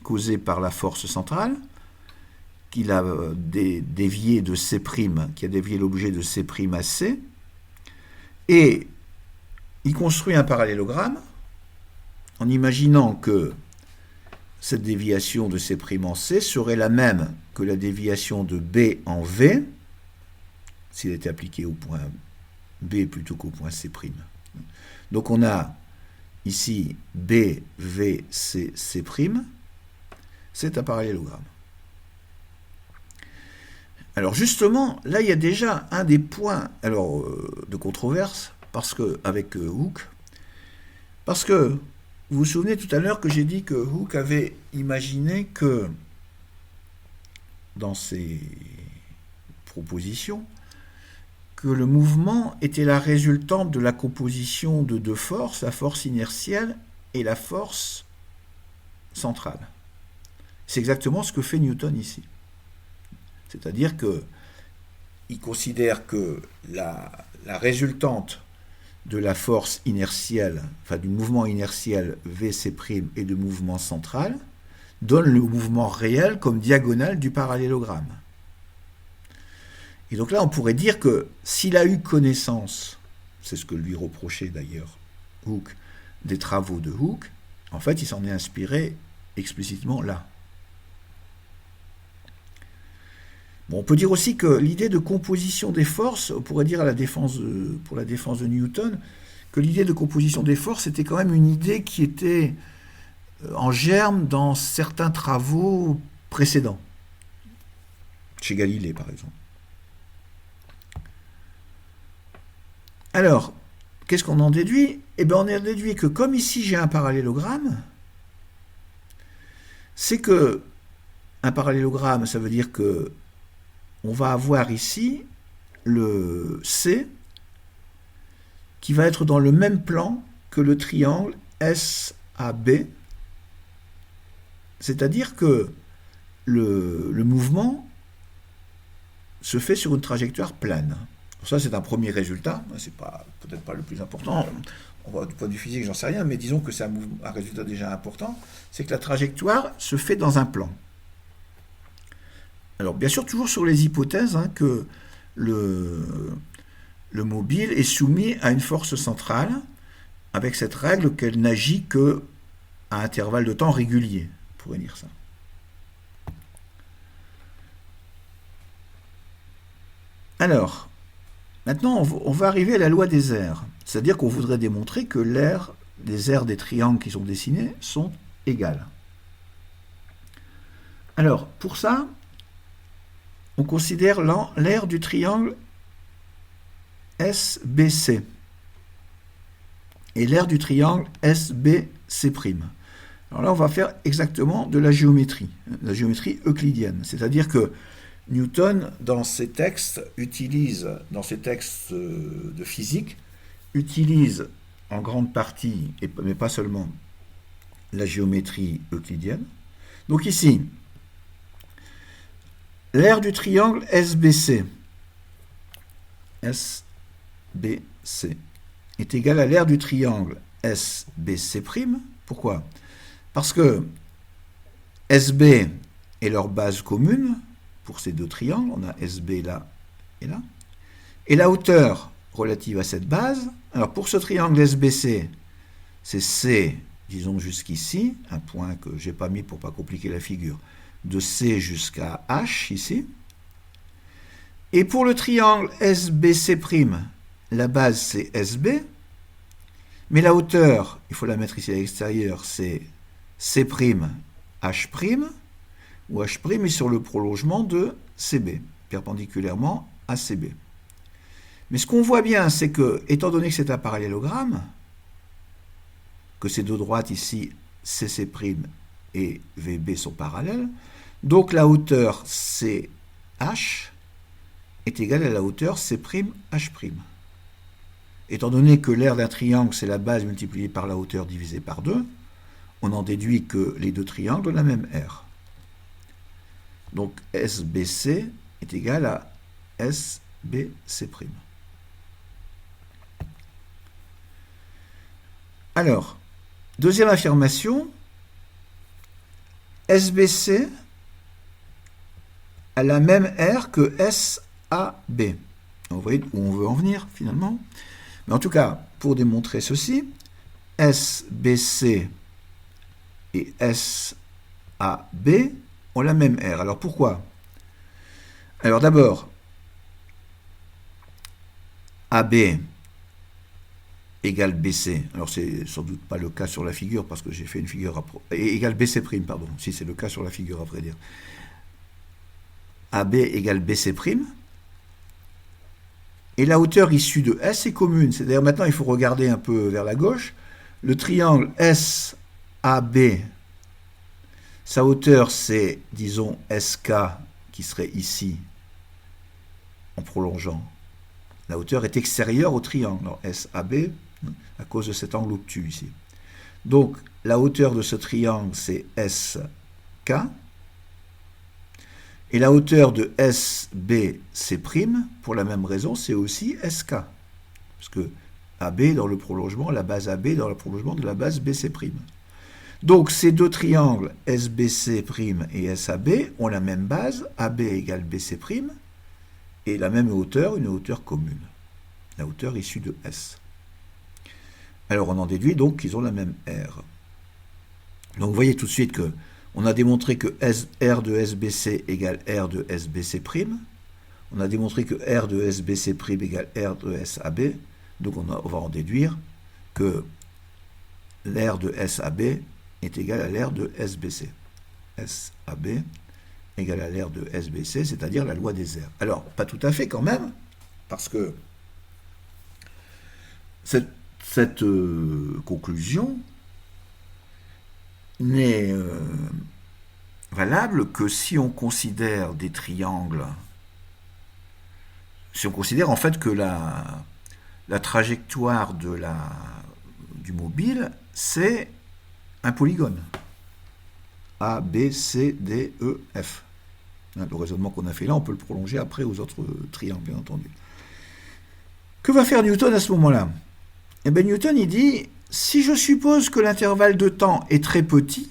causée par la force centrale qu'il a dévié de C', qui a dévié l'objet de C' à C. Et il construit un parallélogramme en imaginant que cette déviation de C' en C serait la même que la déviation de B en V, s'il était appliqué au point B plutôt qu'au point C'. Donc on a ici B, V, C, C', c'est un parallélogramme. Alors justement, là il y a déjà un des points de controverse avec Hooke, parce que vous vous souvenez tout à l'heure que j'ai dit que Hooke avait imaginé que dans ses propositions, que le mouvement était la résultante de la composition de deux forces, la force inertielle et la force centrale. C'est exactement ce que fait Newton ici. C'est-à-dire qu'il considère que la résultante de la force inertielle, enfin du mouvement inertiel VC' et du mouvement central, donne le mouvement réel comme diagonale du parallélogramme. Et donc là, on pourrait dire que s'il a eu connaissance, c'est ce que lui reprochait d'ailleurs Hooke, des travaux de Hooke, en fait, il s'en est inspiré explicitement là. Bon, on peut dire aussi que l'idée de composition des forces, on pourrait dire pour la défense de Newton, que l'idée de composition des forces était quand même une idée qui était en germe dans certains travaux précédents, chez Galilée par exemple. Alors, qu'est-ce qu'on en déduit? Eh bien, on en déduit que comme ici j'ai un parallélogramme, c'est que un parallélogramme, ça veut dire que on va avoir ici le C qui va être dans le même plan que le triangle SAB, c'est-à-dire que le mouvement se fait sur une trajectoire plane. Ça, c'est un premier résultat, c'est peut-être pas le plus important, on va du point de vue physique, j'en sais rien, mais disons que c'est un résultat déjà important, c'est que la trajectoire se fait dans un plan. Alors, bien sûr, toujours sur les hypothèses que le mobile est soumis à une force centrale, avec cette règle qu'elle n'agit qu'à intervalles de temps réguliers, on pourrait dire ça. Alors, maintenant, on va arriver à la loi des aires, c'est-à-dire qu'on voudrait démontrer que les aires des triangles qui sont dessinés sont égales. Alors, pour ça, on considère l'aire du triangle SBC et l'aire du triangle SBC'. Alors là, on va faire exactement de la géométrie euclidienne, c'est-à-dire que Newton, dans ses textes de physique, utilise en grande partie, mais pas seulement, la géométrie euclidienne. Donc ici, l'aire du triangle SBC est égale à l'aire du triangle SBC'. Pourquoi? Parce que SB est leur base commune pour ces deux triangles, on a SB là et là, et la hauteur relative à cette base, alors pour ce triangle SBC, c'est C, disons jusqu'ici, un point que je n'ai pas mis pour ne pas compliquer la figure, de C jusqu'à H ici. Et pour le triangle SBC', la base c'est SB, mais la hauteur, il faut la mettre ici à l'extérieur, c'est C', H', où H' est sur le prolongement de CB, perpendiculairement à CB. Mais ce qu'on voit bien, c'est que, étant donné que c'est un parallélogramme, que ces deux droites ici, CC' et VB sont parallèles, donc la hauteur CH est égale à la hauteur C'H'. Étant donné que l'aire d'un triangle, c'est la base multipliée par la hauteur divisée par 2, on en déduit que les deux triangles ont la même aire. Donc SBC est égal à SBC'. Alors, deuxième affirmation, SBC a la même aire que SAB. Vous voyez où on veut en venir finalement. Mais en tout cas, pour démontrer ceci, SBC et SAB ont la même aire. Alors pourquoi? Alors d'abord, AB égale BC. Alors, c'est sans doute pas le cas sur la figure, parce que j'ai fait une figure égale BC', pardon, si c'est le cas sur la figure, à vrai dire. AB égale BC', et la hauteur issue de S est commune. C'est-à-dire, maintenant, il faut regarder un peu vers la gauche. Le triangle SAB, sa hauteur, c'est, disons, SK, qui serait ici, en prolongeant. La hauteur est extérieure au triangle, SAB, à cause de cet angle obtus ici. Donc, la hauteur de ce triangle, c'est SK. Et la hauteur de SBC', pour la même raison, c'est aussi SK. Parce que AB dans le prolongement, la base AB dans le prolongement de la base BC'. Donc, ces deux triangles, SBC' et SAB, ont la même base, AB égale BC', et la même hauteur, une hauteur commune. La hauteur issue de S. Alors, on en déduit donc qu'ils ont la même R. Donc, vous voyez tout de suite que on a démontré que R de SBC égale R de SBC'. On a démontré que R de SBC' égale R de SAB. Donc on va en déduire que l'R de SAB est égal à l'R de SBC. SAB égale à l'R de SBC, c'est-à-dire la loi des R. Alors, pas tout à fait quand même, parce que cette conclusion n'est valable que si on considère des triangles, si on considère en fait que la trajectoire du mobile, c'est un polygone. A, B, C, D, E, F. Le raisonnement qu'on a fait là, on peut le prolonger après aux autres triangles, bien entendu. Que va faire Newton à ce moment-là? Eh bien, Newton, il dit, si je suppose que l'intervalle de temps est très petit,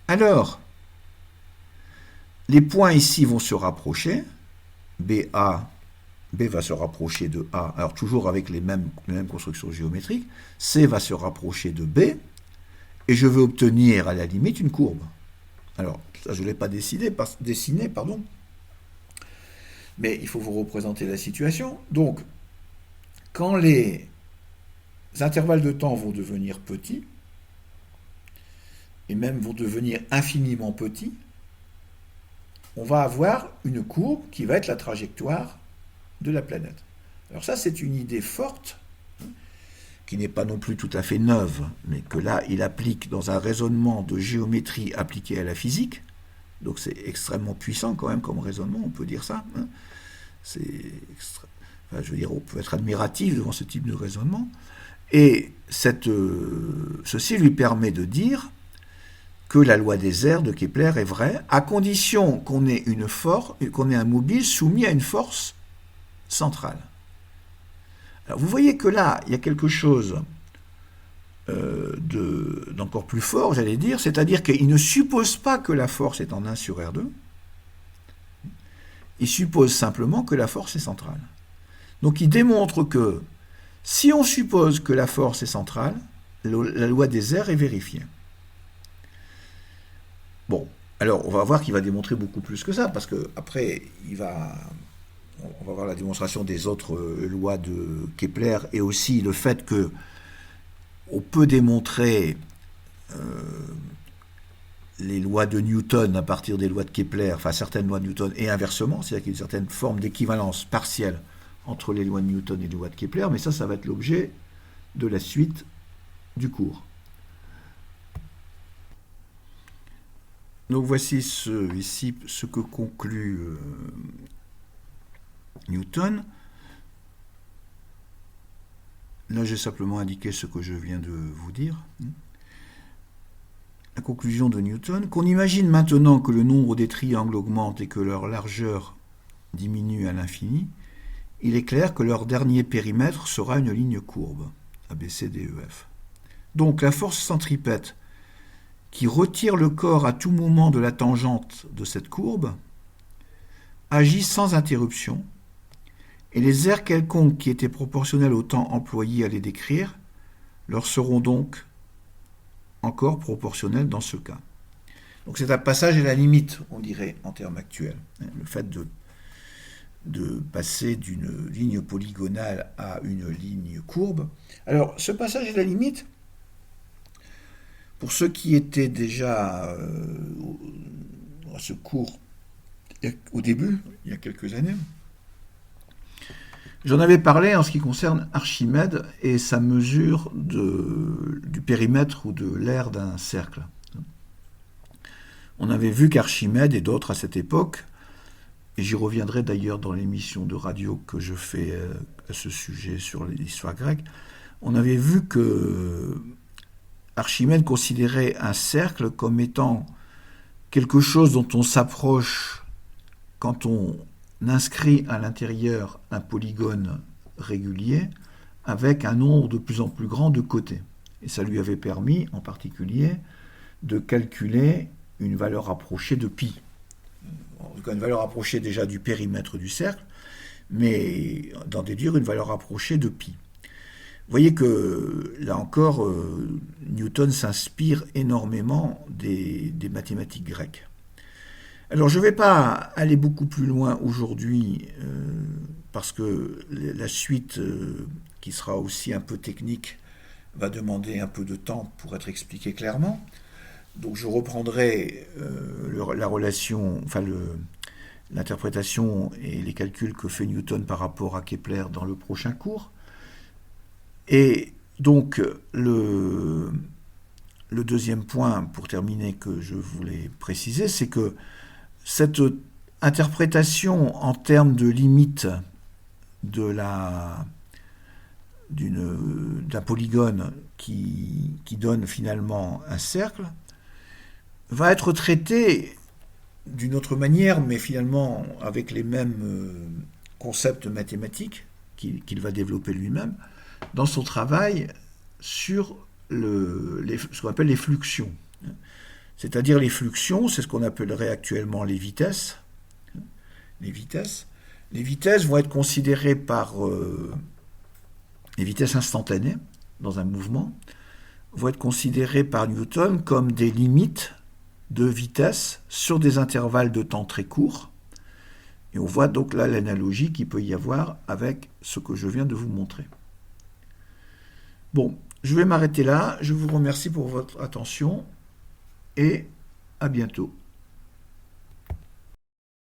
alors, les points ici vont se rapprocher, B va se rapprocher de A, alors toujours avec les mêmes constructions géométriques, C va se rapprocher de B, et je veux obtenir à la limite une courbe. Alors, ça je ne l'ai pas dessiné, mais il faut vous représenter la situation. Donc, quand les intervalles de temps vont devenir petits, et même vont devenir infiniment petits, on va avoir une courbe qui va être la trajectoire de la planète. Alors ça, c'est une idée forte, qui n'est pas non plus tout à fait neuve, mais que là, il applique dans un raisonnement de géométrie appliqué à la physique. Donc c'est extrêmement puissant quand même comme raisonnement, on peut dire ça. Je veux dire, on peut être admiratif devant ce type de raisonnement. Et ceci lui permet de dire que la loi des airs de Kepler est vraie, à condition qu'on ait un mobile soumis à une force centrale. Alors vous voyez que là, il y a quelque chose d'encore plus fort, j'allais dire, c'est-à-dire qu'il ne suppose pas que la force est en 1 sur R2, il suppose simplement que la force est centrale. Donc il démontre que si on suppose que la force est centrale, la loi des airs est vérifiée. Bon, alors on va voir qu'il va démontrer beaucoup plus que ça, parce qu'après, on va voir la démonstration des autres lois de Kepler, et aussi le fait que on peut démontrer les lois de Newton à partir des lois de Kepler, enfin certaines lois de Newton, et inversement, c'est-à-dire qu'il y a une certaine forme d'équivalence partielle entre les lois de Newton et les lois de Kepler, mais ça va être l'objet de la suite du cours. Donc voici ici ce que conclut Newton. Là, j'ai simplement indiqué ce que je viens de vous dire. La conclusion de Newton, qu'on imagine maintenant que le nombre des triangles augmente et que leur largeur diminue à l'infini, il est clair que leur dernier périmètre sera une ligne courbe, ABCDEF. Donc la force centripète qui retire le corps à tout moment de la tangente de cette courbe agit sans interruption, et les aires quelconques qui étaient proportionnelles au temps employé à les décrire leur seront donc encore proportionnelles dans ce cas. Donc c'est un passage à la limite, on dirait, en termes actuels. Le fait de passer d'une ligne polygonale à une ligne courbe. Alors, ce passage à la limite, pour ceux qui étaient déjà à ce cours au début, il y a quelques années, j'en avais parlé en ce qui concerne Archimède et sa mesure du périmètre ou de l'aire d'un cercle. On avait vu qu'Archimède et d'autres à cette époque, et j'y reviendrai d'ailleurs dans l'émission de radio que je fais à ce sujet sur l'histoire grecque, on avait vu que Archimède considérait un cercle comme étant quelque chose dont on s'approche quand on inscrit à l'intérieur un polygone régulier avec un nombre de plus en plus grand de côtés. Et ça lui avait permis, en particulier, de calculer une valeur approchée de pi. Une valeur approchée déjà du périmètre du cercle, mais d'en déduire une valeur approchée de pi. Vous voyez que, là encore, Newton s'inspire énormément des mathématiques grecques. Alors, je ne vais pas aller beaucoup plus loin aujourd'hui, parce que la suite, qui sera aussi un peu technique, va demander un peu de temps pour être expliquée clairement. Donc, je reprendrai la relation, enfin l'interprétation et les calculs que fait Newton par rapport à Kepler dans le prochain cours. Et donc, le deuxième point, pour terminer, que je voulais préciser, c'est que cette interprétation en termes de limite d'un polygone qui donne finalement un cercle va être traitée d'une autre manière, mais finalement avec les mêmes concepts mathématiques qu'il va développer lui-même dans son travail sur ce qu'on appelle les fluxions. C'est-à-dire les fluxions, c'est ce qu'on appellerait actuellement les vitesses. Les vitesses vont être considérées par les vitesses instantanées dans un mouvement, vont être considérées par Newton comme des limites de vitesse sur des intervalles de temps très courts. Et on voit donc là l'analogie qu'il peut y avoir avec ce que je viens de vous montrer. Bon, je vais m'arrêter là. Je vous remercie pour votre attention et à bientôt.